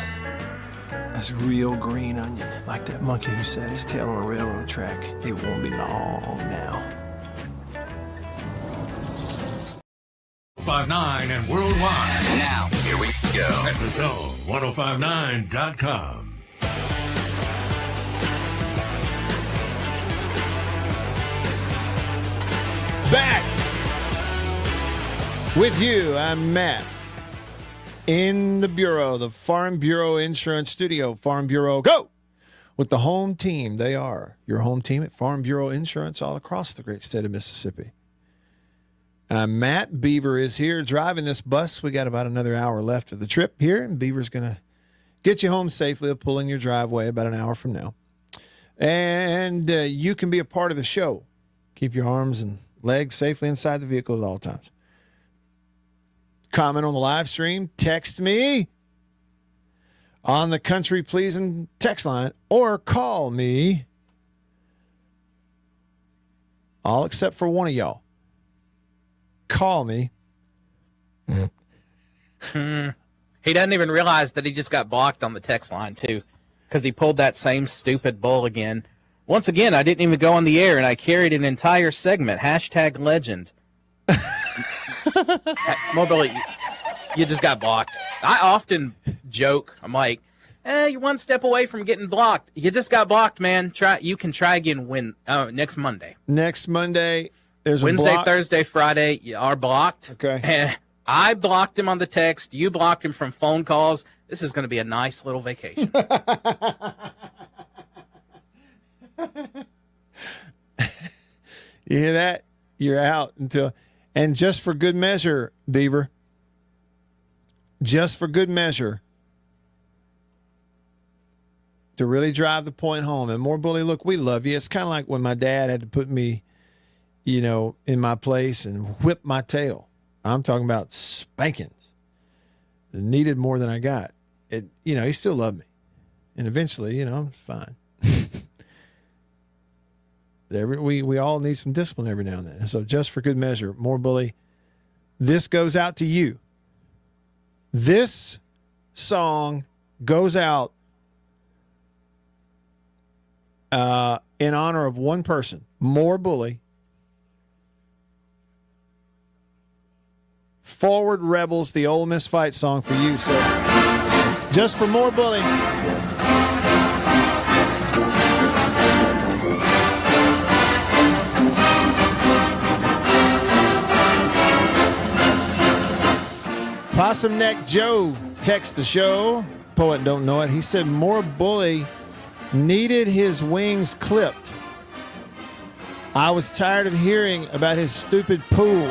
nice real green onion, like that monkey who set his tail on a railroad track. It won't be long now. 1059 and worldwide. Now, here we go. At the zone 1059.com. Back with you. I'm Matt. In the Bureau, the Farm Bureau Insurance Studio. Farm Bureau, go! With the home team. They are your home team at Farm Bureau Insurance all across the great state of Mississippi. Matt Beaver is here driving this bus. We got about another hour left of the trip here, and Beaver's going to get you home safely. He'll pull in your driveway about an hour from now. And you can be a part of the show. Keep your arms and legs safely inside the vehicle at all times. Comment on the live stream. Text me on the Country Pleasing text line, or call me. All except for one of y'all. Call me. He doesn't even realize that he just got blocked on the text line, too, because he pulled that same stupid bull again. Once again, I didn't even go on the air, and I carried an entire segment. Hashtag legend. Mobile, you just got blocked. I often joke. I'm like, you're one step away from getting blocked. You just got blocked, man. You can try again next Monday. Next Monday. There's Wednesday, Thursday, Friday, you are blocked. Okay. And I blocked him on the text. You blocked him from phone calls. This is going to be a nice little vacation. You hear that? You're out until, and just for good measure, Beaver, just for good measure, to really drive the point home. And more bully, look, we love you. It's kind of like when my dad had to put me, in my place and whip my tail. I'm talking about spankings. It needed more than I got. He still loved me. And eventually, it's fine. We all need some discipline every now and then. And so just for good measure, more bully, this goes out to you. This song goes out in honor of one person, More Bully. Forward Rebels, the Ole Miss Fight song for you, sir. Just for More Bully. Possum Neck Joe texts the show. Poet don't know it. He said More Bully needed his wings clipped. I was tired of hearing about his stupid pool.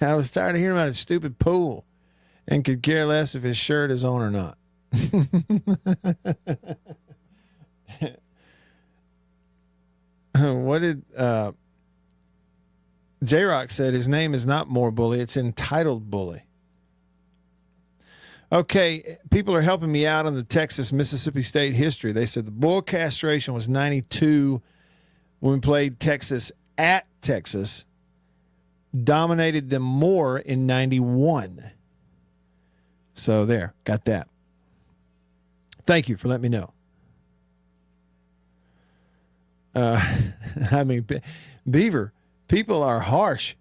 I was tired of hearing about his stupid pool and could care less if his shirt is on or not. What did J-Rock said? His name is not More Bully. It's entitled Bully. Okay, people are helping me out on the Texas-Mississippi State history. They said the bull castration was 92 when we played Texas at Texas. Dominated them more in 91. So there, got that. Thank you for letting me know. Beaver, people are harsh.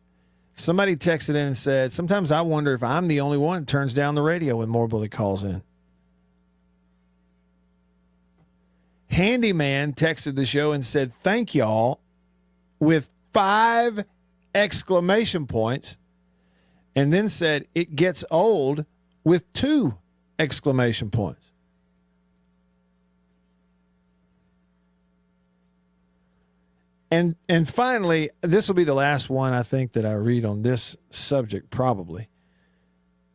Somebody texted in and said, sometimes I wonder if I'm the only one that turns down the radio when More Bully calls in. Handyman texted the show and said, thank y'all, with 5 exclamation points, and then said, it gets old with 2 exclamation points. And finally, this will be the last one I think that I read on this subject, probably.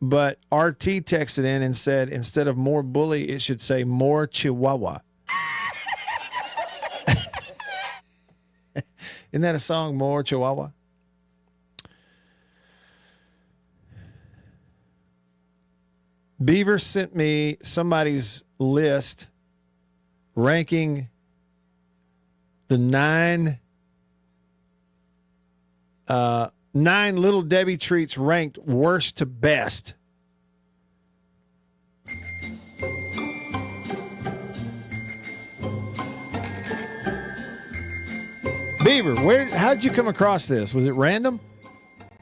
But RT texted in and said, instead of More Bully, it should say More Chihuahua. Isn't that a song, More Chihuahua? Beaver sent me somebody's list ranking the 9 9 Little Debbie treats ranked worst to best. Beaver, how did you come across this? Was it random?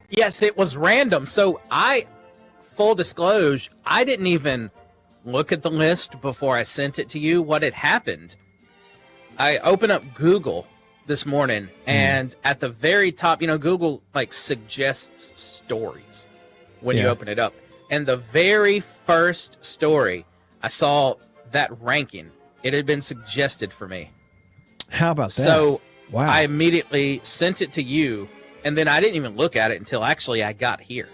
Yes, it was random. So full disclosure, I didn't even look at the list before I sent it to you. What had happened, I opened up Google this morning, and at the very top, Google suggests stories when you open it up. And the very first story, I saw that ranking. It had been suggested for me. How about that? So wow. I immediately sent it to you, and then I didn't even look at it until actually I got here.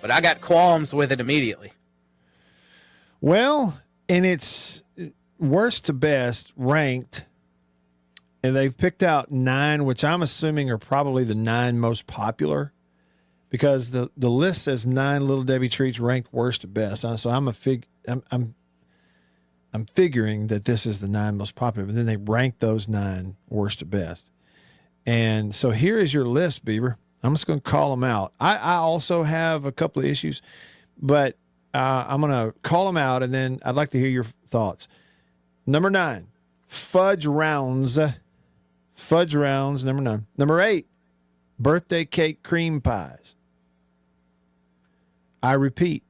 But I got qualms with it immediately. Well, and it's worst to best ranked, and they've picked out 9, which I'm assuming are probably the 9 most popular, because the list says 9 Little Debbie treats ranked worst to best. So I'm figuring that this is the 9 most popular, but then they rank those 9 worst to best. And so here is your list, Beaver. I'm just going to call them out. I also have a couple of issues, but I'm going to call them out, and then I'd like to hear your thoughts. Number 9, fudge rounds. Fudge rounds, number 9. Number 8, birthday cake cream pies. I repeat,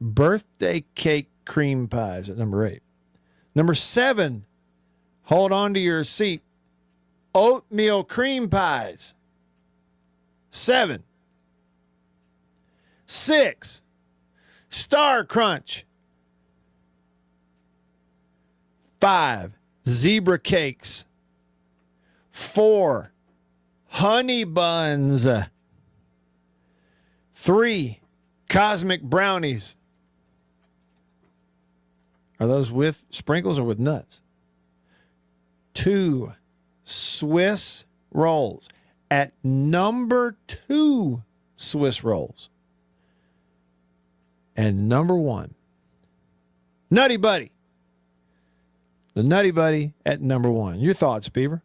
birthday cake cream pies at number 8. Number 7, hold on to your seat, oatmeal cream pies. 7. 6, Star Crunch. 5, zebra cakes. 4, honey buns. 3, cosmic brownies. Are those with sprinkles or with nuts? 2, Swiss rolls. At number 2, Swiss rolls. And number 1, Nutty Buddy. The Nutty Buddy at number 1. Your thoughts, Beaver?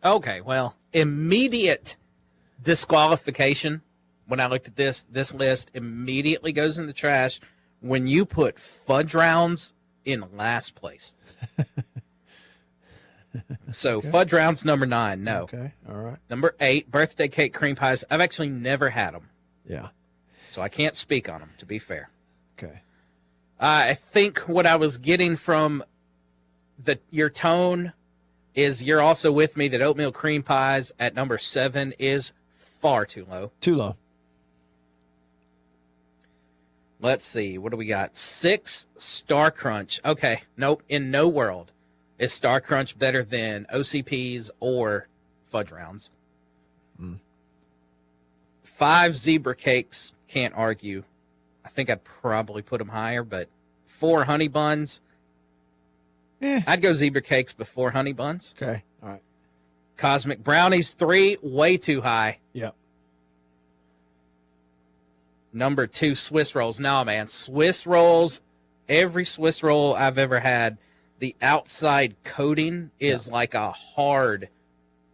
Okay, well, immediate disqualification when I looked at this list immediately goes in the trash when you put fudge rounds in last place. So okay. Fudge rounds number 9, no. Okay, all right. Number 8, birthday cake cream pies. I've actually never had them. Yeah. So I can't speak on them, to be fair. Okay. I think what I was getting from your tone is you're also with me that oatmeal cream pies at number 7 is far too low. Too low. Let's see. What do we got? 6, Star Crunch. Okay. Nope. In no world is Star Crunch better than OCPs or fudge rounds. 5, zebra cakes. Can't argue. I think I'd probably put them higher, but 4, honey buns. I'd go zebra cakes before honey buns. Okay. All right. Cosmic brownies, 3, way too high. Yep. Number 2, Swiss rolls. No, man. Swiss rolls, every Swiss roll I've ever had, the outside coating is like a hard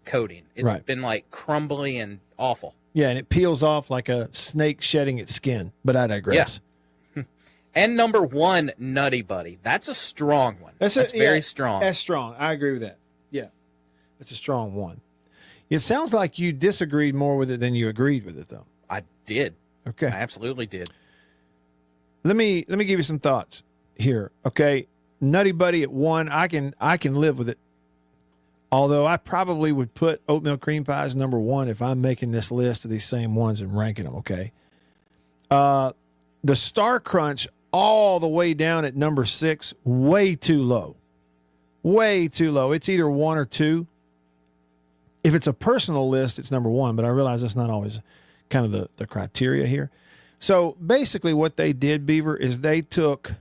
coating. It's been like crumbly and awful. Yeah, and it peels off like a snake shedding its skin, but I digress. Yeah. And number 1, Nutty Buddy. That's a strong one. That's very strong. That's strong. I agree with that. Yeah, that's a strong one. It sounds like you disagreed more with it than you agreed with it, though. I did. Okay. I absolutely did. Let me give you some thoughts here. Okay, Nutty Buddy at 1, I can live with it. Although I probably would put oatmeal cream pies number 1 if I'm making this list of these same ones and ranking them. Okay. The Star Crunch all the way down at number 6, way too low. Way too low. It's either 1 or 2. If it's a personal list, it's number 1, but I realize that's not always kind of the criteria here. So basically what they did, Beaver, is they took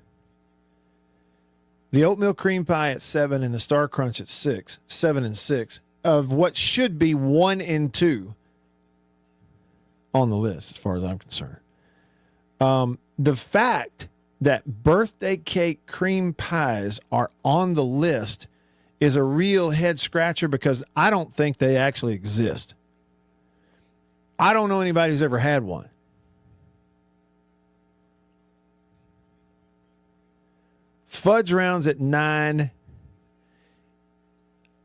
the oatmeal cream pie at 7 and the Star Crunch at 6, 7 and 6, of what should be 1 and 2 on the list, as far as I'm concerned. The fact that birthday cake cream pies are on the list is a real head scratcher because I don't think they actually exist. I don't know anybody who's ever had one. Fudge rounds at 9.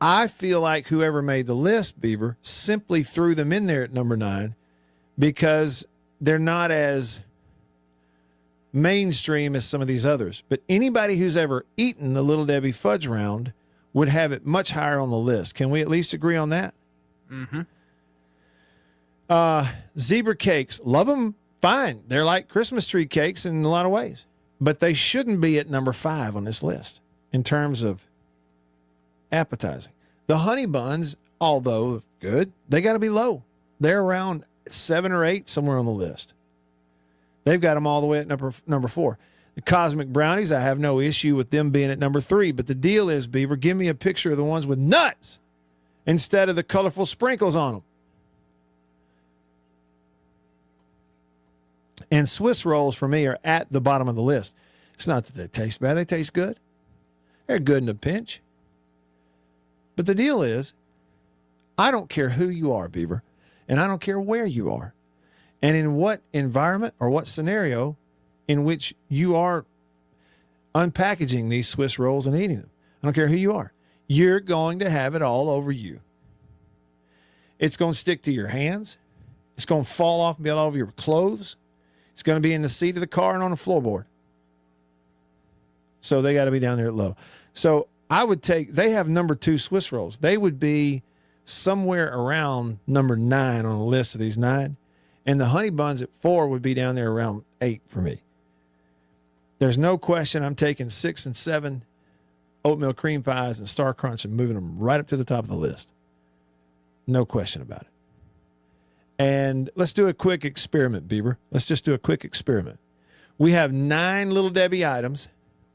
I feel like whoever made the list, Beaver, simply threw them in there at number 9 because they're not as mainstream as some of these others. But anybody who's ever eaten the Little Debbie fudge round would have it much higher on the list. Can we at least agree on that? Mm-hmm. Zebra cakes, love them, fine. They're like Christmas tree cakes in a lot of ways. But they shouldn't be at number 5 on this list in terms of appetizing. The honey buns, although good, they got to be low. They're around 7 or 8 somewhere on the list. They've got them all the way at number 4. The cosmic brownies, I have no issue with them being at number 3. But the deal is, Beaver, give me a picture of the ones with nuts instead of the colorful sprinkles on them. And Swiss rolls for me are at the bottom of the list. It's not that they taste bad. They taste good. They're good in a pinch. But the deal is, I don't care who you are, Beaver, and I don't care where you are, and in what environment or what scenario in which you are unpackaging these Swiss rolls and eating them. I don't care who you are. You're going to have it all over you. It's going to stick to your hands. It's going to fall off and be all over your clothes. It's going to be in the seat of the car and on the floorboard. So they got to be down there at low. So I would they have number 2 Swiss rolls. They would be somewhere around number 9 on the list of these 9. And the honey buns at 4 would be down there around 8 for me. There's no question I'm taking 6 and 7 oatmeal cream pies and Star Crunch and moving them right up to the top of the list. No question about it. And let's do a quick experiment, Beaver. Let's just do a quick experiment. We have 9 Little Debbie items,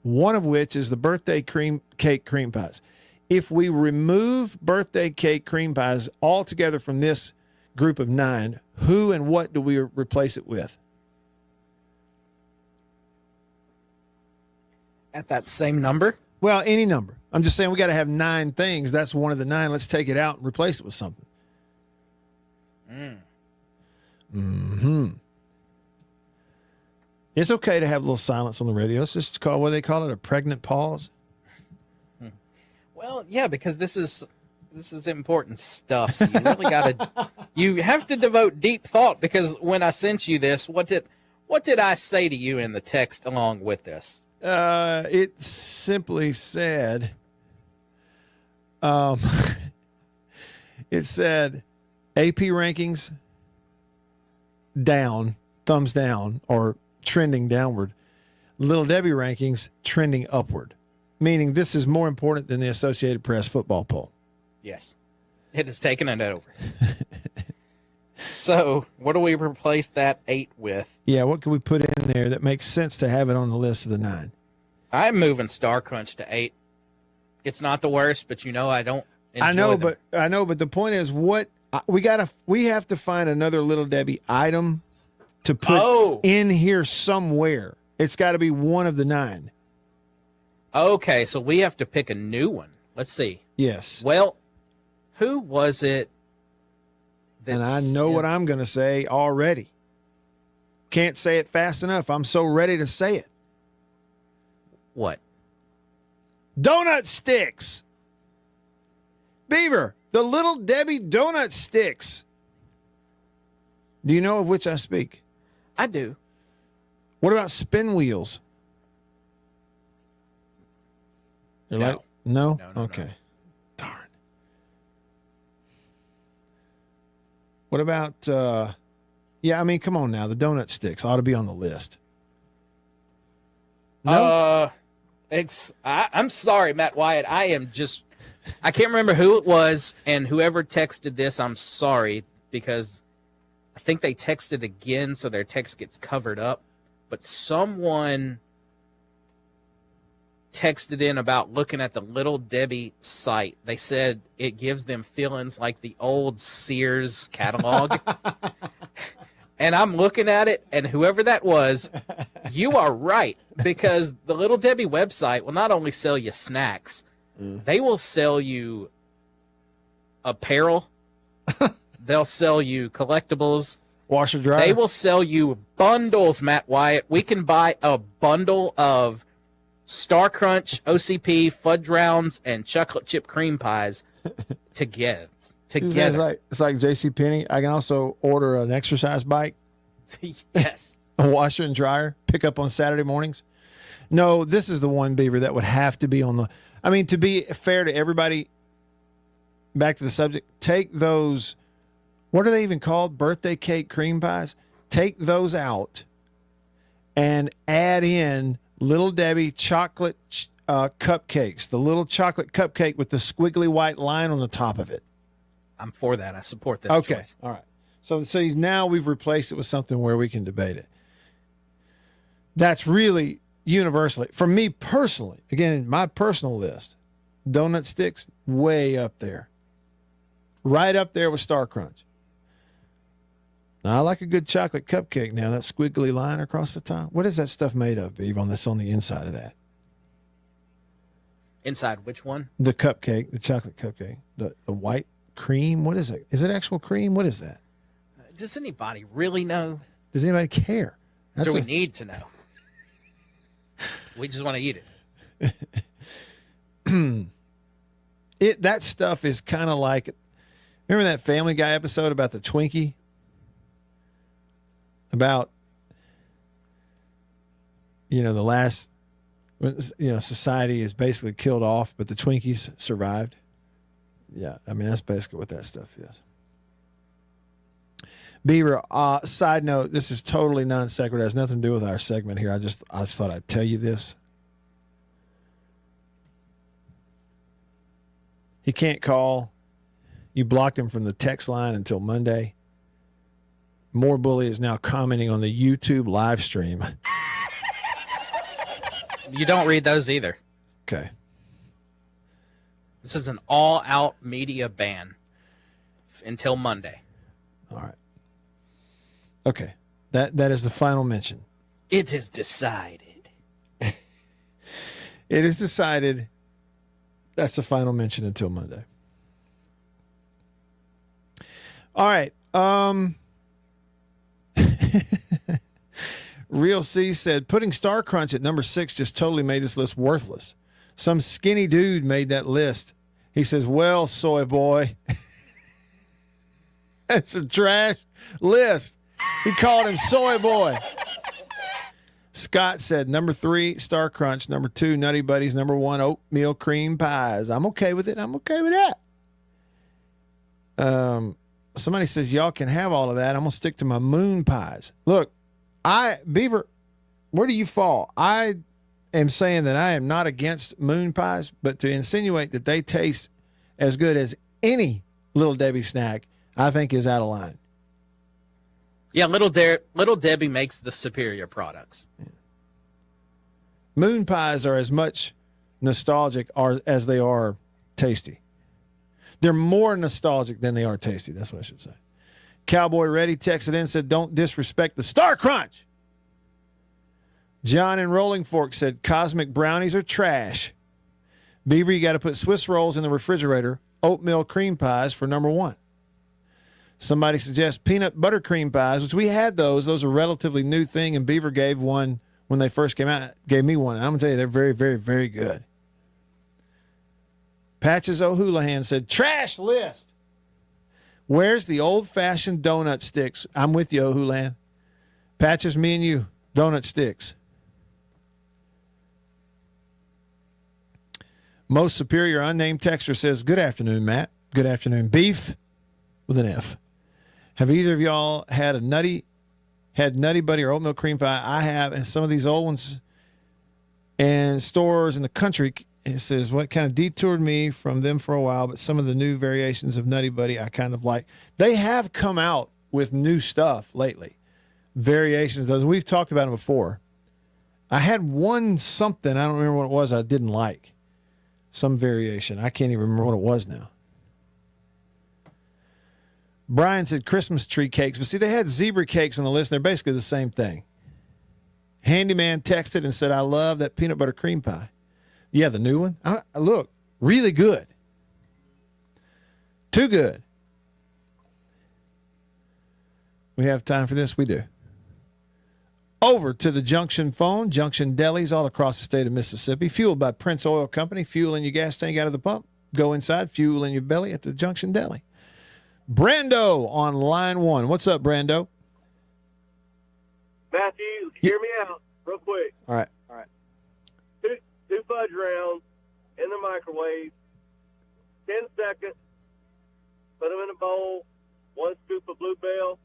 one of which is the birthday cake cream pies. If we remove birthday cake cream pies altogether from this group of 9, who and what do we replace it with? At that same number? Well, any number. I'm just saying we got to have 9 things. That's one of the 9. Let's take it out and replace it with something. Mm-hmm. It's okay to have a little silence on the radio. It's just called, what do they call it, a pregnant pause? Well, yeah, because this is important stuff. So you really you have to devote deep thought, because when I sent you this, what did I say to you in the text along with this? It simply said, it said AP rankings down, thumbs down, or trending downward. Little Debbie rankings trending upward, meaning this is more important than the Associated Press football poll. Yes, it has taken it over. So what do we replace that 8 with? Yeah, what can we put in there that makes sense to have it on the list of the 9? I'm moving Star Crunch to 8. It's not the worst, but I don't enjoy them. but the point is, what we have to find another Little Debbie item to put in here somewhere. It's got to be one of the 9. Okay, so we have to pick a new one. Let's see. Yes. Well, who was it? And I know what I'm going to say already. Can't say it fast enough. I'm so ready to say it. What? Donut sticks. Beaver, the Little Debbie donut sticks. Do you know of which I speak? I do. What about spin wheels? No. No? No. Okay. Darn. What about, come on now. The donut sticks ought to be on the list. No? I'm sorry, Matt Wyatt. I can't remember who it was, and whoever texted this, I'm sorry, because I think they texted again, so their text gets covered up. But someone texted in about looking at the Little Debbie site. They said it gives them feelings like the old Sears catalog. And I'm looking at it, and whoever that was, you are right, because the Little Debbie website will not only sell you snacks, they will sell you apparel They'll sell you collectibles. Washer dryer. They will sell you bundles, Matt Wyatt. We can buy a bundle of Star Crunch, OCP, Fudge Rounds, and chocolate chip cream pies together. It's like JCPenney. I can also order an exercise bike. Yes. A washer and dryer. Pick up on Saturday mornings. No, this is the one, Beaver, that would have to be on the... I mean, to be fair to everybody, back to the subject, take those... What are they even called? Birthday cake cream pies? Take those out and add in Little Debbie chocolate cupcakes. The little chocolate cupcake with the squiggly white line on the top of it. I'm for that. I support this Okay. choice. All right. So now we've replaced it with something where we can debate it. That's really universally, for me personally, again, my personal list, donut sticks way up there. Right up there with Star Crunch. Now, I like a good chocolate cupcake now, that squiggly line across the top. What is that stuff made of, Yvonne, that's on the inside of that? Inside which one? The cupcake, the chocolate cupcake, the white cream. What is it? Is it actual cream? What is that? Does anybody really know? Does anybody care? So we need to know. We just want to eat it. That stuff is kind of like, remember that Family Guy episode about the Twinkie? About, the last, society is basically killed off, but the Twinkies survived. Yeah, I mean, that's basically what that stuff is. Beaver, side note, this is totally non sequitur. It has nothing to do with our segment here. I just thought I'd tell you this. He can't call. You blocked him from the text line until Monday. More Bully is now commenting on the YouTube live stream. You don't read those either. Okay. This is an all-out media ban until Monday. All right. Okay. That is the final mention. It is decided. It is decided. That's the final mention until Monday. All right. Real C said, putting Star Crunch at number 6 just totally made this list worthless. Some skinny dude made that list. He says, well, soy boy, that's a trash list. He called him soy boy. Scott said, number 3, Star Crunch. Number 2, Nutty Buddies. Number 1, oatmeal cream pies. I'm okay with it. I'm okay with that. Somebody says, y'all can have all of that. I'm going to stick to my moon pies. Look, Beaver, where do you fall? I am saying that I am not against moon pies, but to insinuate that they taste as good as any Little Debbie snack, I think is out of line. Yeah, Little Debbie makes the superior products. Yeah. Moon pies are as much nostalgic as they are tasty. They're more nostalgic than they are tasty. That's what I should say. Cowboy Reddy texted in and said, don't disrespect the Star Crunch. John in Rolling Fork said, cosmic brownies are trash. Beaver, you got to put Swiss rolls in the refrigerator. Oatmeal cream pies for number 1. Somebody suggests peanut butter cream pies, which we had those. Those are a relatively new thing, and Beaver gave one when they first came out. Gave me one. And I'm going to tell you, they're very, very, very good. Patches O'Houlihan said, trash list. Where's the old-fashioned donut sticks? I'm with you, O'Houlihan. Patches, me and you, donut sticks. Most superior unnamed texter says, good afternoon, Matt. Good afternoon. Beef with an F. Have either of y'all had Nutty Buddy or oatmeal cream pie? I have, and some of these old ones in stores in the country, it says, what kind of detoured me from them for a while, but some of the new variations of Nutty Buddy I kind of like. They have come out with new stuff lately. Variations. We've talked about them before. I had one something, I don't remember what it was, I didn't like. Some variation. I can't even remember what it was now. Brian said Christmas tree cakes, but see, they had zebra cakes on the list. They're basically the same thing. Handyman texted and said, I love that peanut butter cream pie. Yeah, the new one. Look, really good. Too good. We have time for this? We do. Over to the Junction phone. Junction delis all across the state of Mississippi. Fueled by Prince Oil Company. Fuel in your gas tank out of the pump. Go inside. Fuel in your belly at the Junction Deli. Brando on line 1. What's up, Brando? Matthew, hear me out real quick. All right. Two fudge rounds in the microwave, 10 seconds, put them in a bowl, 1 scoop of Bluebell,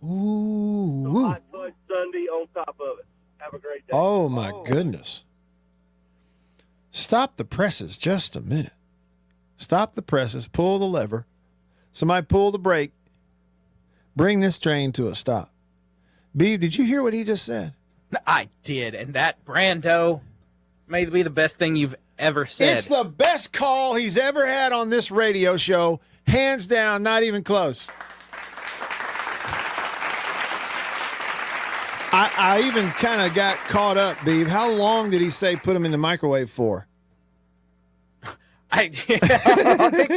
some hot fudge sundae on top of it. Have a great day. Oh, my goodness. Stop the presses just a minute. Stop the presses. Pull the lever. Somebody pull the brake. Bring this train to a stop. Beav, did you hear what he just said? I did, and that Brando may be the best thing you've ever said. It's the best call he's ever had on this radio show. Hands down, not even close. I even kind of got caught up, Beav. How long did he say put him in the microwave for? I think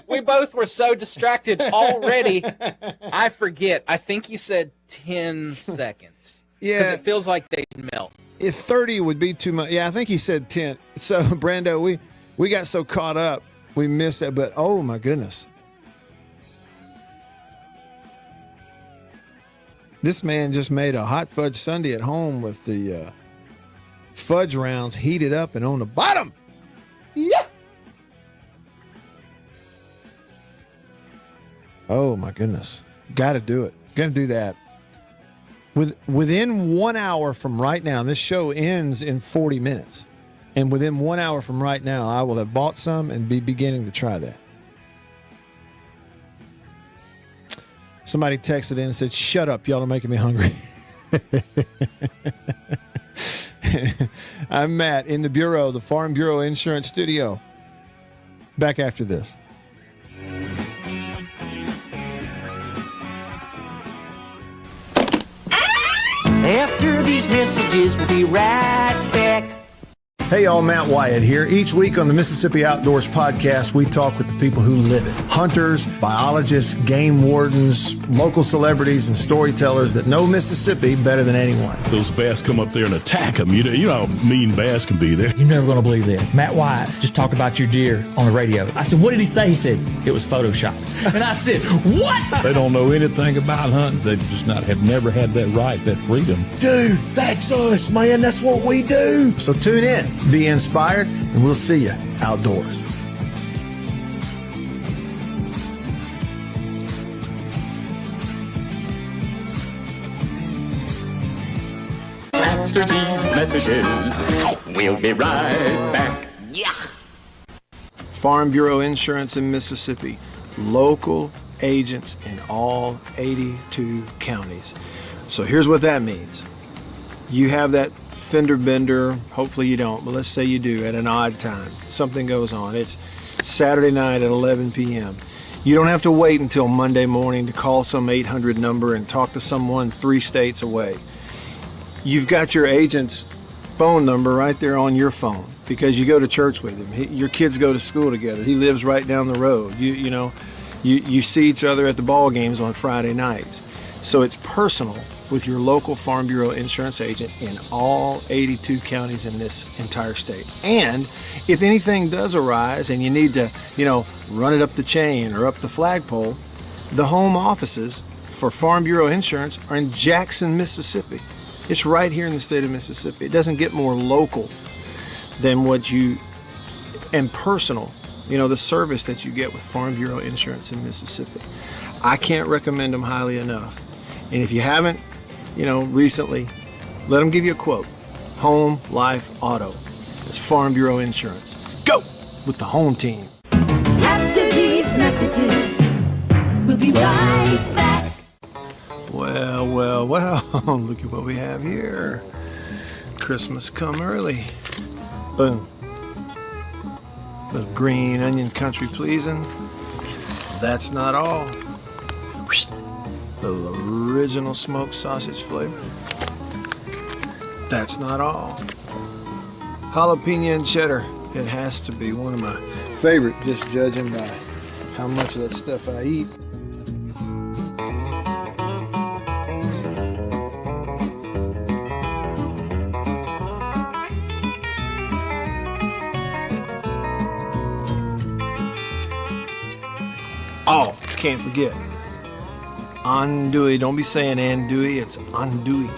we both were so distracted already. I forget. I think he said 10 seconds. Yeah. Because it feels like they melt. If 30 would be too much. Yeah, I think he said 10. So, Brando, we got so caught up, we missed that. But, oh, my goodness. This man just made a hot fudge sundae at home with the fudge rounds heated up and on the bottom. Yeah. Oh, my goodness. Got to do it. Got to do that. Within 1 hour from right now, and this show ends in 40 minutes, and within 1 hour from right now, I will have bought some and be beginning to try that. Somebody texted in and said, "Shut up, y'all are making me hungry." I'm Matt in the Bureau, the Farm Bureau Insurance Studio. Back after this. After these messages, we'll be right back. Hey y'all, Matt Wyatt here. Each week on the Mississippi Outdoors Podcast, we talk with the people who live it. Hunters, biologists, game wardens, local celebrities, and storytellers that know Mississippi better than anyone. Those bass come up there and attack them. You know how mean bass can be there. You're never going to believe this. Matt Wyatt just talked about your deer on the radio. I said, what did he say? He said, it was Photoshopped. And I said, what? They don't know anything about hunting. They just have never had that right, that freedom. Dude, that's us, man. That's what we do. So tune in, be inspired, and we'll see you outdoors. After these messages, we'll be right back. Yeah. Farm Bureau Insurance in Mississippi. Local agents in all 82 counties. So here's what that means. You have that fender bender, hopefully you don't, but let's say you do at an odd time. Something goes on. It's Saturday night at 11 p.m. You don't have to wait until Monday morning to call some 800 number and talk to someone 3 states away. You've got your agent's phone number right there on your phone because you go to church with him. Your kids go to school together. He lives right down the road. You see each other at the ball games on Friday nights. So it's personal with your local Farm Bureau insurance agent in all 82 counties in this entire state. And if anything does arise and you need to, run it up the chain or up the flagpole, the home offices for Farm Bureau Insurance are in Jackson, Mississippi. It's right here in the state of Mississippi. It doesn't get more local than and personal, the service that you get with Farm Bureau Insurance in Mississippi. I can't recommend them highly enough. And if you haven't, recently, let them give you a quote. Home, life, auto. It's Farm Bureau Insurance. Go with the home team. After these messages, we'll be right back. Well, look at what we have here. Christmas come early. Boom. Little green onion country pleasing. That's not all. Little original smoked sausage flavor. That's not all. Jalapeno and cheddar. It has to be one of my favorite, just judging by how much of that stuff I eat. Oh, can't forget. Andouille. Don't be saying andouille, it's andouille.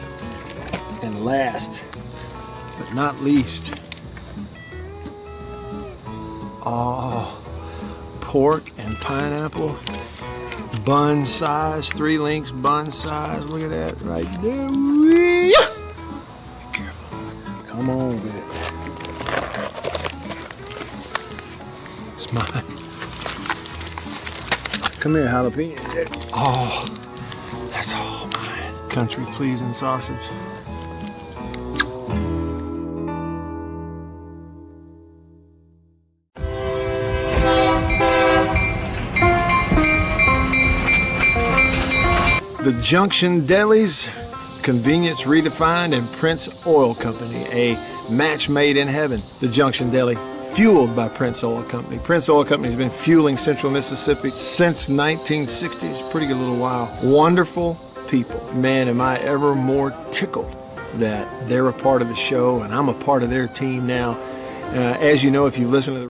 And last, but not least, pork and pineapple. Bun size, 3 links bun size. Look at that right there. Be careful. Come on with it. It's mine. Come here, jalapeno. Oh, that's all mine. Country pleasing sausage. The Junction Delis, convenience redefined, and Prince Oil Company, a match made in heaven. The Junction Deli, fueled by Prince Oil Company. Prince Oil Company has been fueling Central Mississippi since 1960s, pretty good little while. Wonderful people. Man, am I ever more tickled that they're a part of the show and I'm a part of their team now. As you know, if you listen to the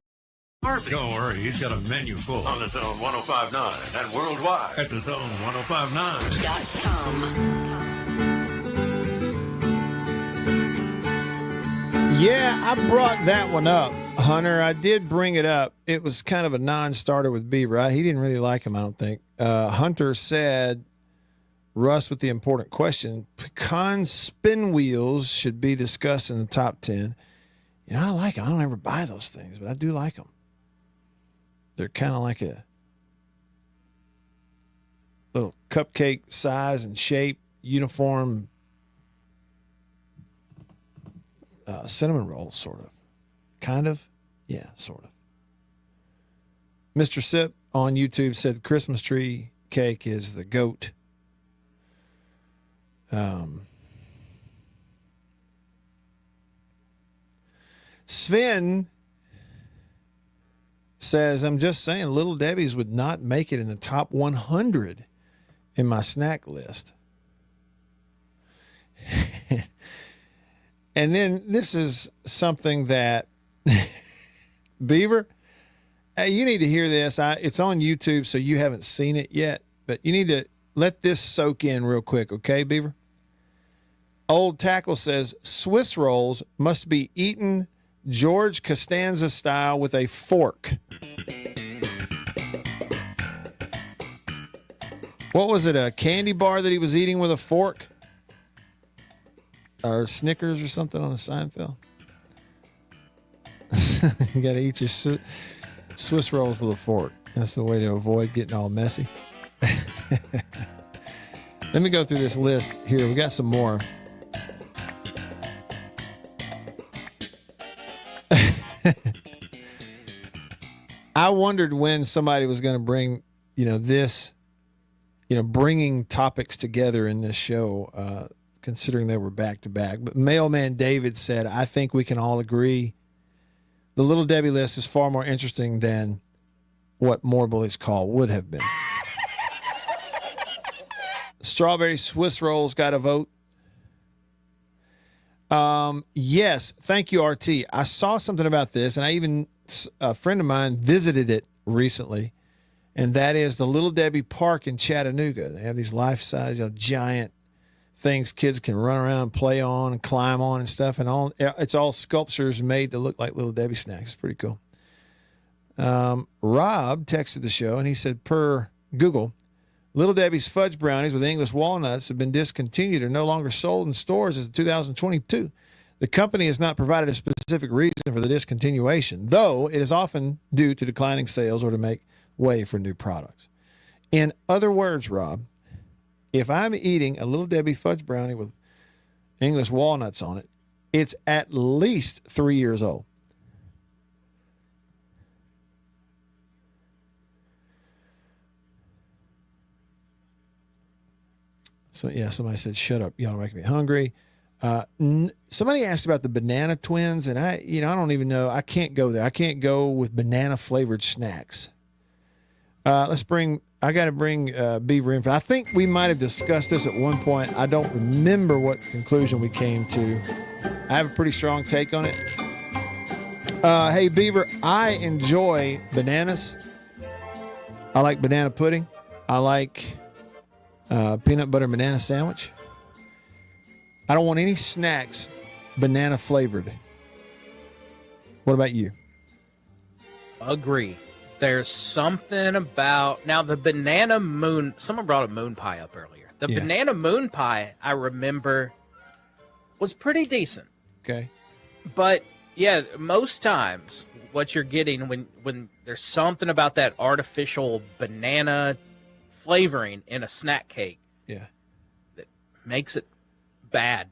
Don't worry, he's got a menu full on the Zone 105.9 and worldwide at the Zone 105.9.com. Yeah, I brought that one up, Hunter. I did bring it up. It was kind of a non-starter with Beaver. He didn't really like him, I don't think. Hunter said, Russ with the important question, pecan spin wheels should be discussed in the top 10. You know, I like them. I don't ever buy those things, but I do like them. They're kind of like a little cupcake size and shape, uniform cinnamon roll, sort of. Kind of? Yeah, sort of. Mr. Sip on YouTube said Christmas tree cake is the GOAT. Sven says, I'm just saying Little Debbie's would not make it in the top 100 in my snack list. And then this is something that Beaver, you need to hear this. It's on YouTube, so you haven't seen it yet, but you need to let this soak in real quick, okay, Beaver? Old Tackle says Swiss rolls must be eaten George Costanza style with a fork. What was it, a candy bar that he was eating with a fork? Or Snickers or something on a Seinfeld? You got to eat your Swiss rolls with a fork. That's the way to avoid getting all messy. Let me go through this list here. We got some more. I wondered when somebody was going to bring, this, bringing topics together in this show, considering they were back to back. But Mailman David said, I think we can all agree the Little Debbie list is far more interesting than what More Bullies Call would have been. Strawberry Swiss rolls got a vote. Yes, thank you, RT. I saw something about this, and a friend of mine visited it recently, and that is the Little Debbie Park in Chattanooga. They have these life-size, giant things kids can run around and play on and climb on and stuff, and it's all sculptures made to look like Little Debbie snacks. It's pretty cool. Rob texted the show, and he said, per Google, Little Debbie's fudge brownies with English walnuts have been discontinued or no longer sold in stores as of 2022. The company has not provided a specific reason for the discontinuation, though it is often due to declining sales or to make way for new products. In other words, Rob, if I'm eating a Little Debbie fudge brownie with English walnuts on it, it's at least 3 years old. So, yeah, somebody said, shut up. Y'all are making me hungry. Somebody asked about the banana twins, and I don't even know. I can't go there. I can't go with banana flavored snacks. I got to bring Beaver in. I think we might have discussed this at one point. I don't remember what conclusion we came to. I have a pretty strong take on it. Hey, Beaver, I enjoy bananas. I like banana pudding. I like peanut butter banana sandwich. I don't want any snacks banana flavored. What about you? Agree. There's something about now the banana moon. Someone brought a moon pie up earlier. The banana moon pie, I remember, was pretty decent. Okay. But yeah, most times what you're getting when there's something about that artificial banana flavoring in a snack cake, that makes it bad.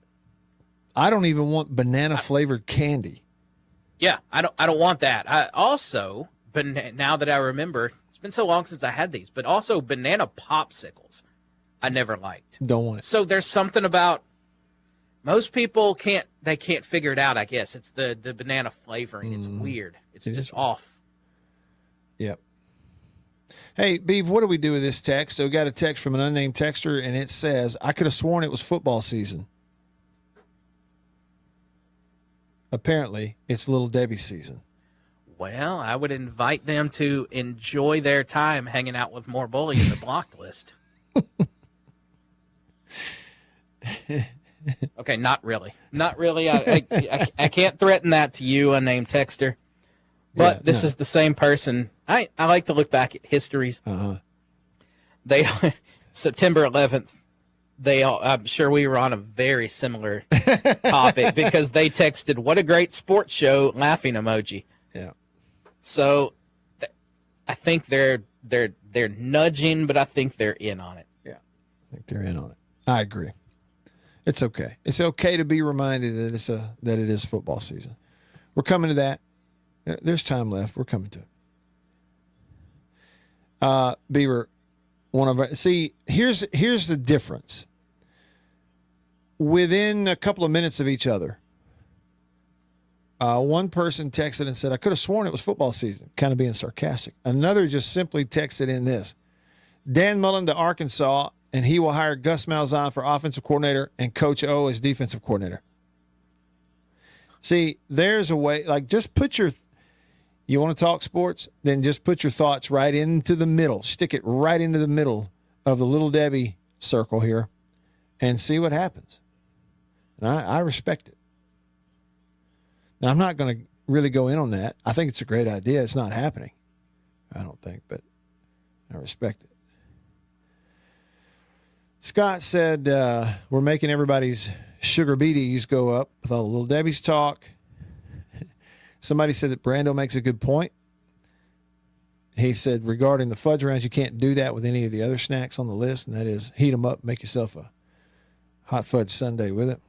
I don't even want banana flavored candy. Yeah, I don't want that. I also, but now that I remember, it's been so long since I had these, but also banana popsicles I never liked. Don't want it. So there's something about most people can't figure it out, I guess. It's the banana flavoring. It's weird. It's just off. Yep. Hey, Beav, what do we do with this text? So we got a text from an unnamed texter, and it says, I could have sworn it was football season. Apparently, it's Little Debbie season. Well, I would invite them to enjoy their time hanging out with more bully in the blocked list. Okay, not really. Not really. I can't threaten that to you, unnamed texter. But this is the same person. I like to look back at histories. They September 11th. I'm sure we were on a very similar topic because they texted, "What a great sports show!" laughing emoji. Yeah. So, I think they're nudging, but I think they're in on it. Yeah, I think they're in on it. I agree. It's okay. It's okay to be reminded that that it is football season. We're coming to that. There's time left. We're coming to it. Beaver, here's the difference. Within a couple of minutes of each other, one person texted and said, I could have sworn it was football season, kind of being sarcastic. Another just simply texted in this: Dan Mullen to Arkansas, and he will hire Gus Malzahn for offensive coordinator and Coach O as defensive coordinator. See, there's a way, like, just put you want to talk sports? Then just put your thoughts right into the middle. Stick it right into the middle of the Little Debbie circle here and see what happens. And I respect it. Now, I'm not going to really go in on that. I think it's a great idea. It's not happening, I don't think, but I respect it. Scott said, we're making everybody's sugar beaties go up with all the Little Debbie's talk. Somebody said that Brando makes a good point. He said regarding the fudge rounds, you can't do that with any of the other snacks on the list, and that is heat them up, make yourself a hot fudge sundae with it.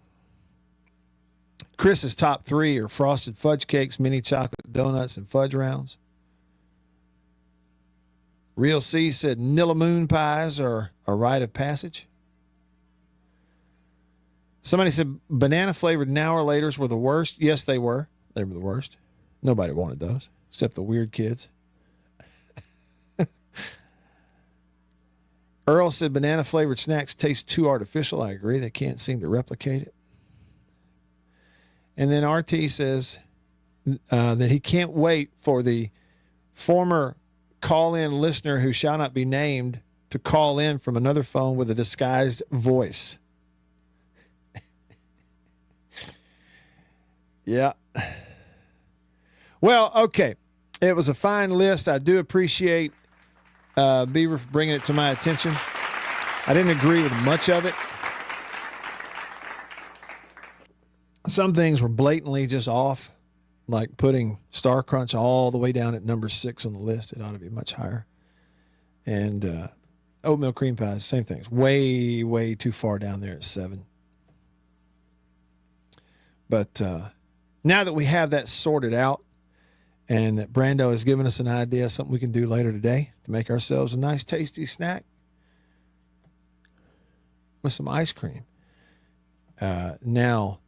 Chris's top 3 are frosted fudge cakes, mini chocolate donuts, and fudge rounds. Real C said Nilla moon pies are a rite of passage. Somebody said banana-flavored now or laters were the worst. Yes, they were. They were the worst. Nobody wanted those, except the weird kids. Earl said banana-flavored snacks taste too artificial. I agree. They can't seem to replicate it. And then RT says that he can't wait for the former call-in listener who shall not be named to call in from another phone with a disguised voice. Yeah. Well, okay. It was a fine list. I do appreciate Beaver for bringing it to my attention. I didn't agree with much of it. Some things were blatantly just off, like putting Star Crunch all the way down at number 6 on the list. It ought to be much higher. And oatmeal cream pies, same thing. It's way, way too far down there at 7. But now that we have that sorted out and that Brando has given us an idea, something we can do later today to make ourselves a nice, tasty snack with some ice cream. Now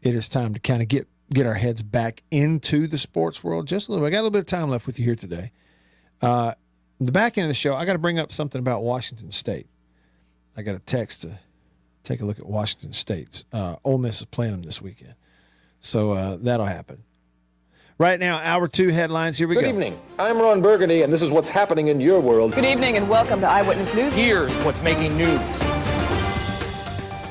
it is time to kind of get our heads back into the sports world just a little bit. I got a little bit of time left with you here today. The back end of the show, I got to bring up something about Washington State. I got a text to take a look at Washington State's. Ole Miss is playing them this weekend. So that'll happen. Right now, hour 2 headlines. Here we go. Good evening. I'm Ron Burgundy, and this is what's happening in your world. Good evening, and welcome to Eyewitness News. Here's what's making news.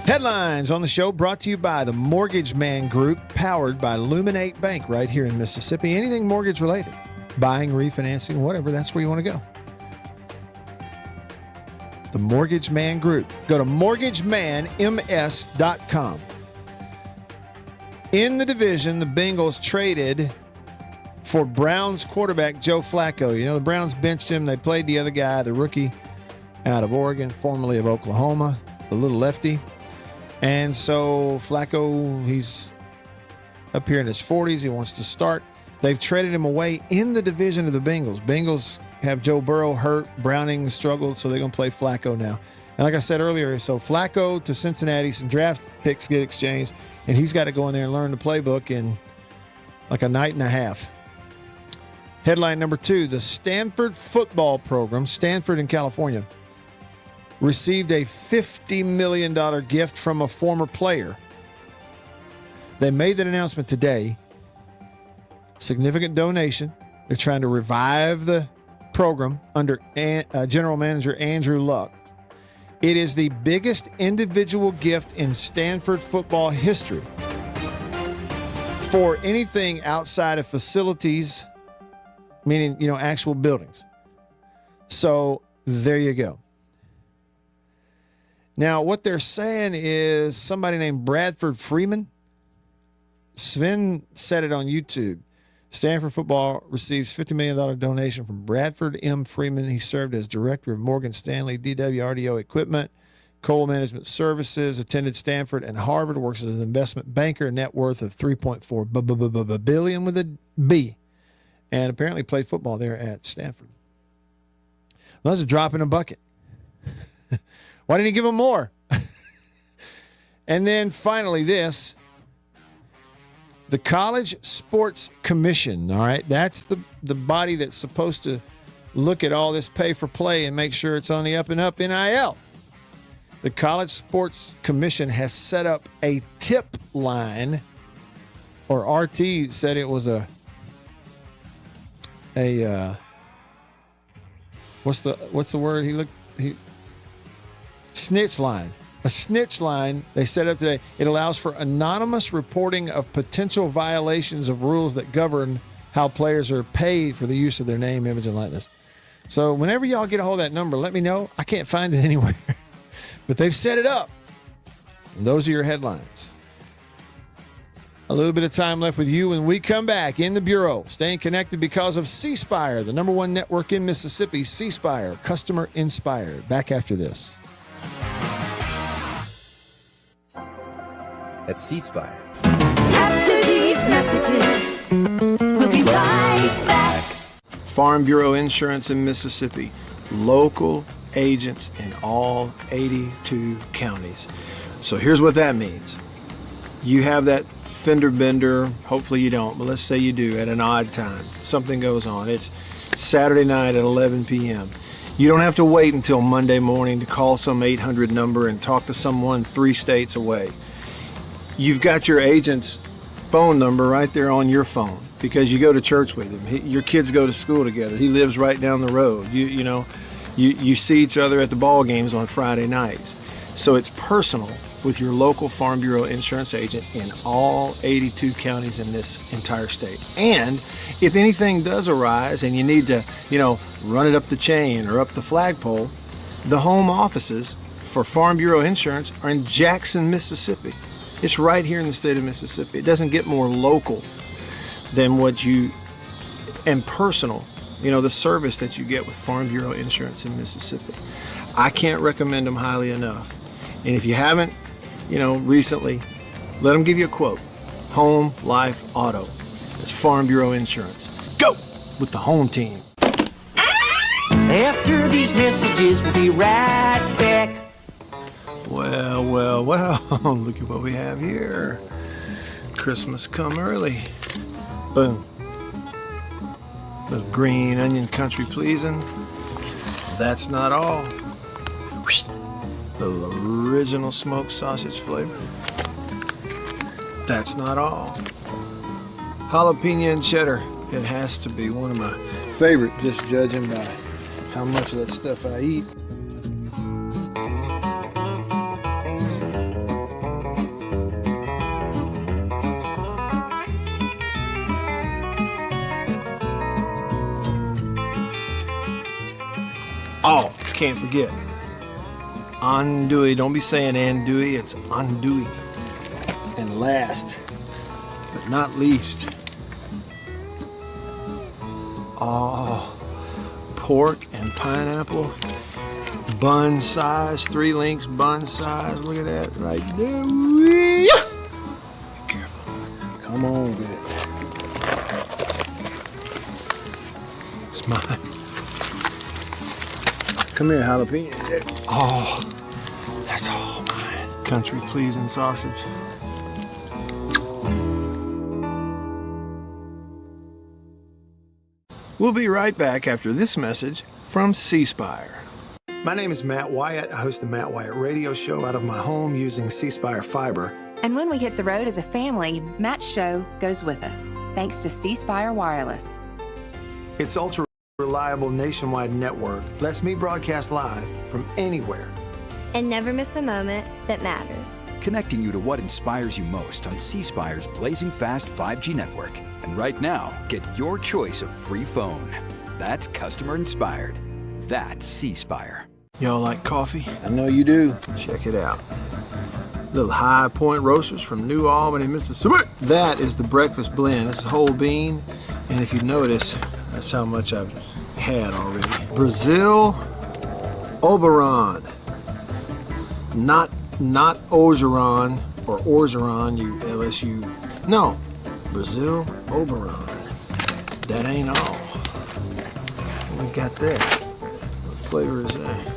Headlines on the show brought to you by the Mortgage Man Group, powered by Luminate Bank right here in Mississippi. Anything mortgage related, buying, refinancing, whatever, that's where you want to go. The Mortgage Man Group. Go to mortgagemanms.com. In the division, the Bengals traded for Browns quarterback Joe Flacco. You know, the Browns benched him. They played the other guy, the rookie out of Oregon, formerly of Oklahoma, the little lefty. And so Flacco, he's up here in his 40s. He wants to start. They've traded him away in the division of the Bengals. Bengals have Joe Burrow hurt. Browning struggled, so they're going to play Flacco now. And like I said earlier, so Flacco to Cincinnati, some draft picks get exchanged, and he's got to go in there and learn the playbook in like a night and a half. Headline number 2, the Stanford football program, Stanford in California, received a $50 million gift from a former player. They made that announcement today. Significant donation. They're trying to revive the program under General Manager Andrew Luck. It is the biggest individual gift in Stanford football history for anything outside of facilities, meaning, you know, actual buildings. So there you go. Now, what they're saying is somebody named Bradford Freeman. Sven said it on YouTube. Stanford football receives $50 million donation from Bradford M. Freeman. He served as director of Morgan Stanley DWRDO Equipment, Coal Management Services, attended Stanford and Harvard, works as an investment banker, net worth of $3.4 billion with a B, and apparently played football there at Stanford. Well, that's a drop in a bucket. Why didn't he give him more? And then finally this. The College Sports Commission, all right, that's the body that's supposed to look at all this pay for play and make sure it's on the up and up NIL. The College Sports Commission has set up a tip line, or RT said it was a what's the word he snitch line. A snitch line they set up today. It allows for anonymous reporting of potential violations of rules that govern how players are paid for the use of their name, image, and likeness. So whenever y'all get a hold of that number, let me know. I can't find it anywhere. But they've set it up. And those are your headlines. A little bit of time left with you when we come back in the Bureau. Staying connected because of C Spire, the #1 network in Mississippi. C Spire, customer inspired. Back after this. At C Spire. After these messages, we'll be right back. Farm Bureau Insurance in Mississippi. Local agents in all 82 counties. So here's what that means. You have that fender bender, hopefully you don't, but let's say you do at an odd time. Something goes on. It's Saturday night at 11 p.m. You don't have to wait until Monday morning to call some 800 number and talk to someone 3 states away. You've got your agent's phone number right there on your phone because you go to church with him. Your kids go to school together. He lives right down the road. You see each other at the ball games on Friday nights. So it's personal with your local Farm Bureau insurance agent in all 82 counties in this entire state. And if anything does arise and you need to, run it up the chain or up the flagpole, the home offices for Farm Bureau Insurance are in Jackson, Mississippi. It's right here in the state of Mississippi. It doesn't get more local than and personal, the service that you get with Farm Bureau Insurance in Mississippi. I can't recommend them highly enough. And if you haven't, recently, let them give you a quote. Home, life, auto. It's Farm Bureau Insurance. Go with the home team. After these messages, we'll be right back. Well, look at what we have here. Christmas come early. Boom. Little green onion country pleasing. That's not all. Little original smoked sausage flavor. That's not all. Jalapeno and cheddar. It has to be one of my favorite, just judging by how much of that stuff I eat. Oh, can't forget. Andouille. Don't be saying andouille, it's andouille. And last, but not least, pork and pineapple. Bun size, 3 links bun size. Look at that right there. Be careful. Come on with it. It's mine. Come here, jalapeno. Oh, that's all mine. Country pleasing sausage. We'll be right back after this message from C Spire. My name is Matt Wyatt. I host the Matt Wyatt radio show out of my home using C Spire fiber. And when we hit the road as a family, Matt's show goes with us, thanks to C Spire Wireless. Its ultra-reliable nationwide network lets me broadcast live from anywhere. And never miss a moment that matters. Connecting you to what inspires you most on C Spire's blazing fast 5G network. And right now, get your choice of free phone. That's customer inspired. That's C Spire. Y'all like coffee? I know you do. Check it out. Little High Point Roasters from New Albany, Mississippi. That is the breakfast blend. It's a whole bean. And if you notice, that's how much I've had already. Brazil Oberon. Not Ogeron or Orgeron, you LSU. No, Brazil Oberon. That ain't all. What we got there? What flavor is that?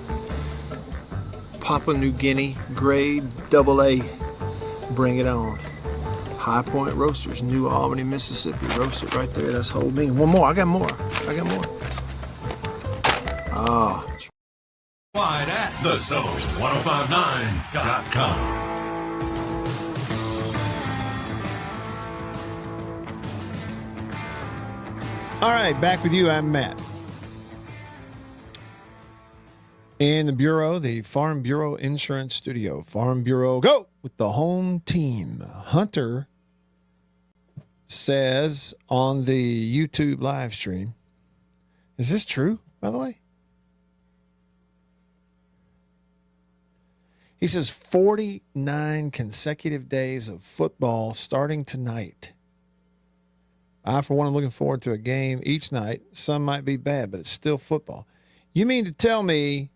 Papua New Guinea grade AA. Bring it on. High Point Roasters, New Albany, Mississippi. Roasted right there. That's whole bean. One more. I got more. Ah. Wide at thezone1059.com. All right, back with you. I'm Matt. In the Bureau, the Farm Bureau Insurance Studio. Farm Bureau, go with the home team. Hunter says on the YouTube live stream, is this true, by the way? He says 49 consecutive days of football starting tonight. I, for one, am looking forward to a game each night. Some might be bad, but it's still football. You mean to tell me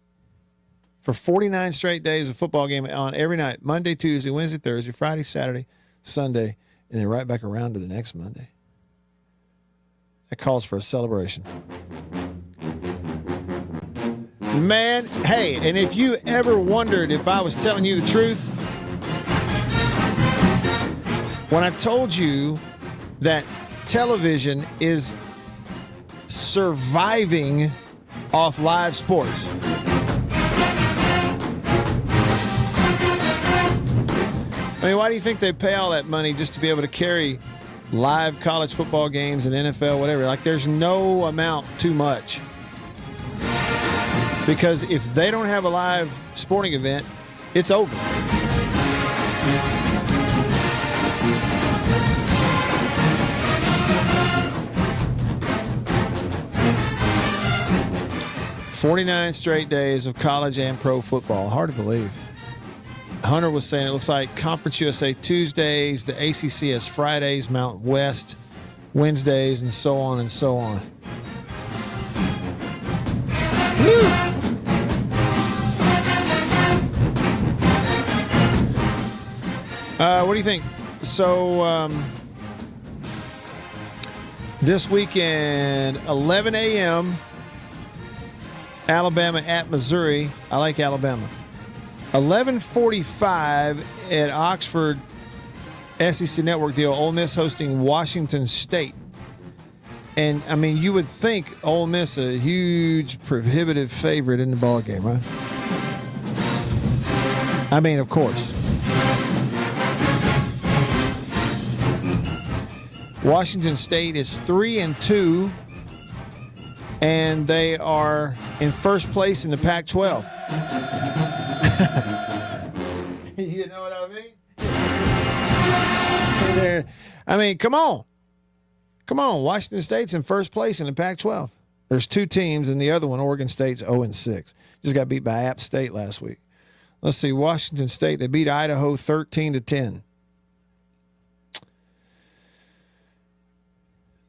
for 49 straight days of football game on every night, Monday, Tuesday, Wednesday, Thursday, Friday, Saturday, Sunday, and then right back around to the next Monday? That calls for a celebration. Man, hey, and if you ever wondered if I was telling you the truth, when I told you that television is surviving off live sports. I mean, why do you think they pay all that money just to be able to carry live college football games and NFL, whatever? Like, there's no amount too much. Because if they don't have a live sporting event, it's over. "49 straight days of college and pro football." Hard to believe. Hunter was saying it looks like Conference USA Tuesdays, the ACC has Fridays, Mountain West Wednesdays, and so on and so on. Woo! What do you think? So this weekend, 11 a.m., Alabama at Missouri. I like Alabama. 11:45 at Oxford, SEC Network deal. Ole Miss hosting Washington State. And, I mean, you would think Ole Miss a huge, prohibitive favorite in the ballgame, right? I mean, of course. Washington State is 3-2, and they are in first place in the Pac-12. You know what I mean? I mean, come on. Come on. Washington State's in first place in the Pac-12. There's two teams, and the other one, Oregon State's 0-6. Just got beat by App State last week. Let's see, Washington State, they beat Idaho 13-10.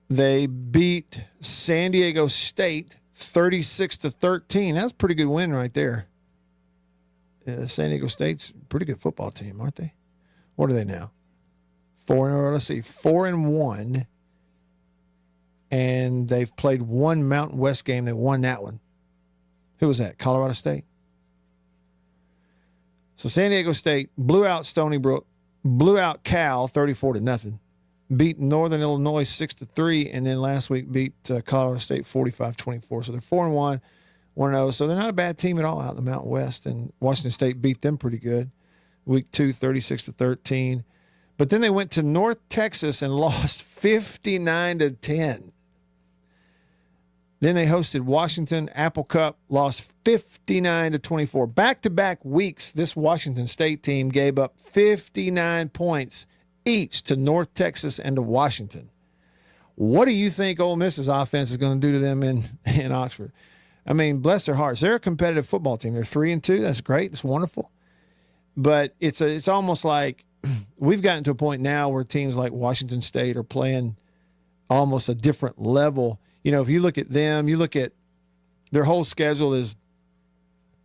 They beat San Diego State 36-13. That's a pretty good win right there. San Diego State's a pretty good football team, aren't they? What are they now? 4-1. And they've played one Mountain West game. They won that one. Who was that? Colorado State. So San Diego State blew out Stony Brook, blew out Cal 34-0, beat Northern Illinois 6-3, and then last week beat Colorado State 45-24. So they're 4-1, 1-0. So they're not a bad team at all out in the Mountain West. And Washington State beat them pretty good. Week 2, 36-13. But then they went to North Texas and lost 59-10. Then they hosted Washington, Apple Cup, lost 59-24. Back-to-back weeks, this Washington State team gave up 59 points each to North Texas and to Washington. What do you think Ole Miss's offense is going to do to them in Oxford? I mean, bless their hearts. They're a competitive football team. They're 3-2. That's great. It's wonderful. But it's almost like we've gotten to a point now where teams like Washington State are playing almost a different level. You know, if you look at them, you look at their whole schedule is,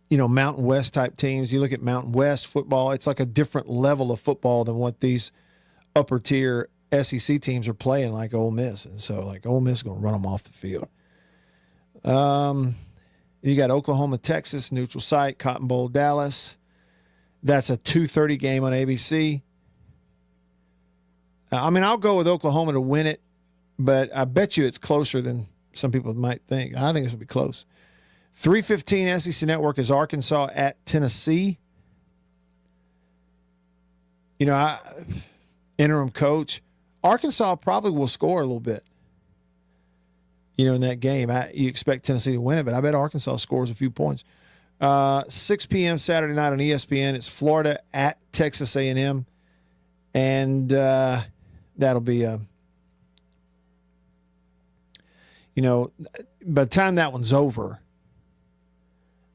you know, Mountain West type teams. You look at Mountain West football, it's like a different level of football than what these upper tier SEC teams are playing like Ole Miss. And so, like, Ole Miss is going to run them off the field. You got Oklahoma, Texas, neutral site, Cotton Bowl, Dallas. That's a 2:30 game on ABC. I mean, I'll go with Oklahoma to win it, but I bet you it's closer than some people might think. I think it's going to be close. 3:15 SEC Network is Arkansas at Tennessee. You know, interim coach, Arkansas probably will score a little bit, you know, in that game. You expect Tennessee to win it, but I bet Arkansas scores a few points. 6 p.m. Saturday night on ESPN, it's Florida at Texas A&M, and that'll be you know, by the time that one's over,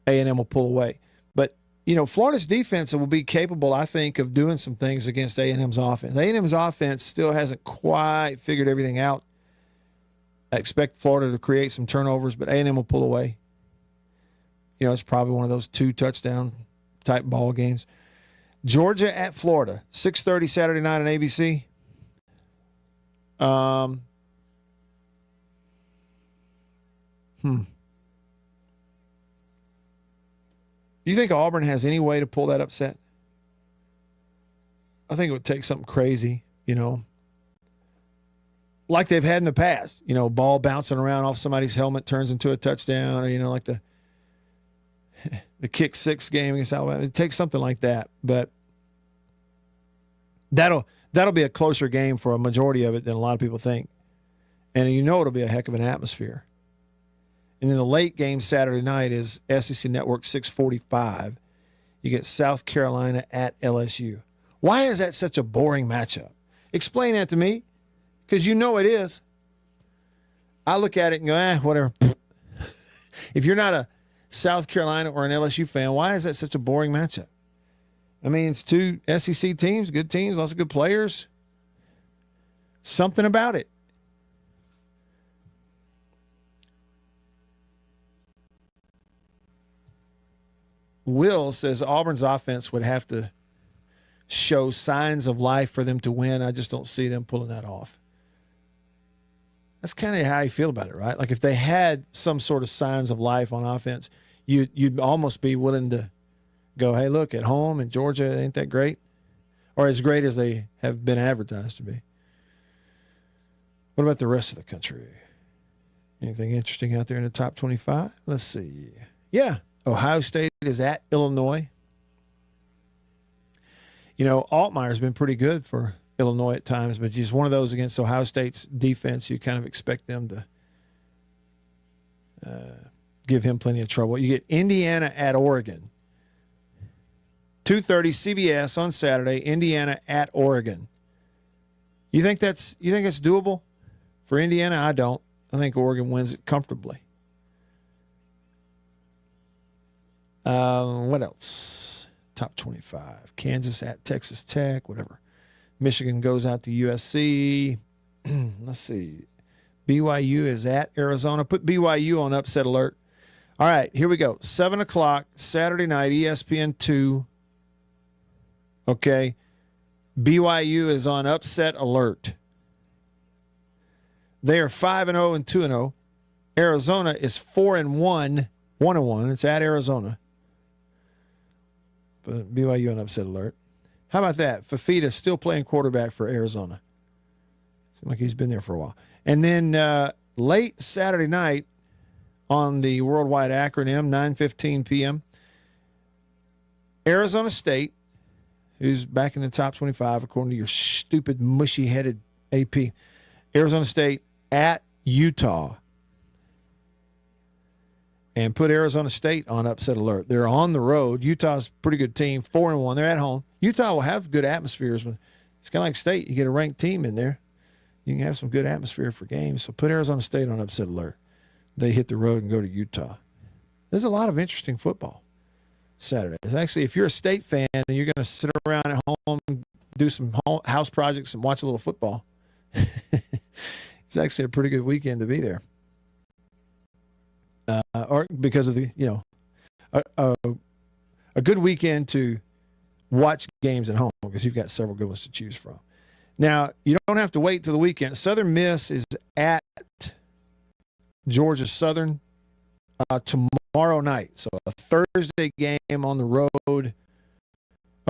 A&M will pull away. But, you know, Florida's defense will be capable, I think, of doing some things against A&M's offense. A&M's offense still hasn't quite figured everything out. I expect Florida to create some turnovers, but A&M will pull away. You know, it's probably one of those 2-touchdown type ball games. Georgia at Florida, 6:30 Saturday night on ABC. Do you think Auburn has any way to pull that upset? I think it would take something crazy, you know, like they've had in the past. You know, ball bouncing around off somebody's helmet turns into a touchdown, or, you know, like the kick six game against Alabama. It takes something like that, but that'll be a closer game for a majority of it than a lot of people think. And you know it'll be a heck of an atmosphere. And then the late game Saturday night is SEC Network 6:45. You get South Carolina at LSU. Why is that such a boring matchup? Explain that to me, because you know it is. I look at it and go, whatever. If you're not a South Carolina or an LSU fan, why is that such a boring matchup? I mean, it's two SEC teams, good teams, lots of good players. Something about it. Will says Auburn's offense would have to show signs of life for them to win. I just don't see them pulling that off. That's kind of how you feel about it, right? Like if they had some sort of signs of life on offense, you'd almost be willing to go, hey, look, at home in Georgia, ain't that great? Or as great as they have been advertised to be. What about the rest of the country? Anything interesting out there in the top 25? Let's see. Yeah. Ohio State is at Illinois. You know, Altmaier's been pretty good for Illinois at times, but just one of those against Ohio State's defense. You kind of expect them to give him plenty of trouble. You get Indiana at Oregon. 2:30 CBS on Saturday, Indiana at Oregon. You think that's doable for Indiana? I don't. I think Oregon wins it comfortably. What else? Top 25. Kansas at Texas Tech, whatever. Michigan goes out to USC. Let's see. BYU is at Arizona. Put BYU on upset alert. All right, here we go. 7 o'clock, Saturday night, ESPN 2. Okay. BYU is on upset alert. They are 5-0 and 2-0. Arizona is 4-1, 1-1. It's at Arizona. But BYU on upset alert. How about that? Fafita still playing quarterback for Arizona. Seems like he's been there for a while. And then late Saturday night on the worldwide acronym, 9:15 p.m., Arizona State, who's back in the top 25 according to your stupid, mushy-headed AP. Arizona State at Utah. And put Arizona State on upset alert. They're on the road. Utah's a pretty good team, 4-1. They're at home. Utah will have good atmospheres. It's kind of like State. You get a ranked team in there, you can have some good atmosphere for games. So put Arizona State on upset alert. They hit the road and go to Utah. There's a lot of interesting football Saturday. It's actually, if you're a State fan and you're going to sit around at home, do some house projects and watch a little football, it's actually a pretty good weekend to be there. Or because of the, a good weekend to watch games at home because you've got several good ones to choose from. Now, you don't have to wait till the weekend. Southern Miss is at Georgia Southern tomorrow night. So a Thursday game on the road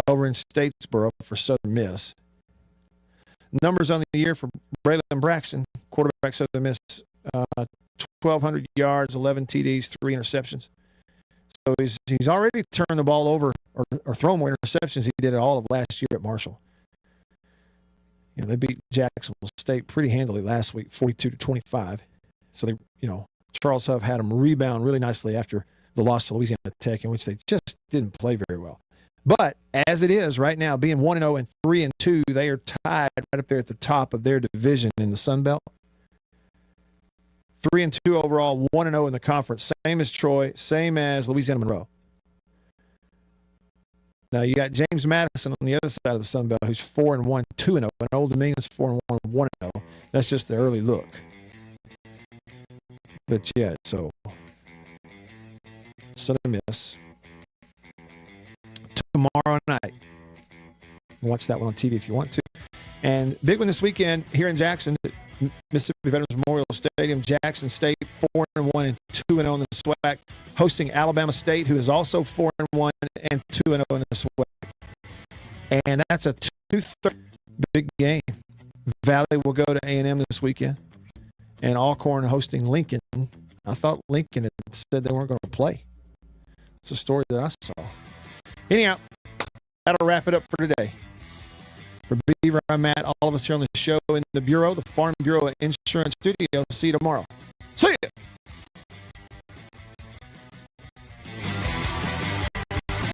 over in Statesboro for Southern Miss. Numbers on the year for Braylon Braxton, quarterback Southern Miss, 1,200 yards, 11 TDs, 3 interceptions. So he's already turned the ball over or thrown more interceptions. He did it all of last year at Marshall. They beat Jacksonville State pretty handily last week, 42-25. So Charles Huff had them rebound really nicely after the loss to Louisiana Tech, in which they just didn't play very well. But as it is right now, being 1-0 and 3-2, they are tied right up there at the top of their division in the Sun Belt. 3-2 overall, 1-0 in the conference. Same as Troy, same as Louisiana Monroe. Now you got James Madison on the other side of the Sun Belt, who's 4-1, 2-0, and Old Dominion's 4-1, 1-0. That's just the early look. But yeah, so Southern Miss tomorrow night. Watch that one on TV if you want to. And big one this weekend here in Jackson, Mississippi Veterans Memorial Stadium. Jackson State 4-1 and 2-0 in the SWAC, hosting Alabama State, who is also 4-1 and 2-0 in the SWAC. And that's a 2-3 big game. Valley will go to A&M this weekend, and Alcorn hosting Lincoln. I thought Lincoln had said they weren't going to play. It's a story that I saw. Anyhow, that'll wrap it up for today. For Beaver, I'm Matt. All of us here on the show in the Bureau, the Farm Bureau Insurance Studio. See you tomorrow. See ya!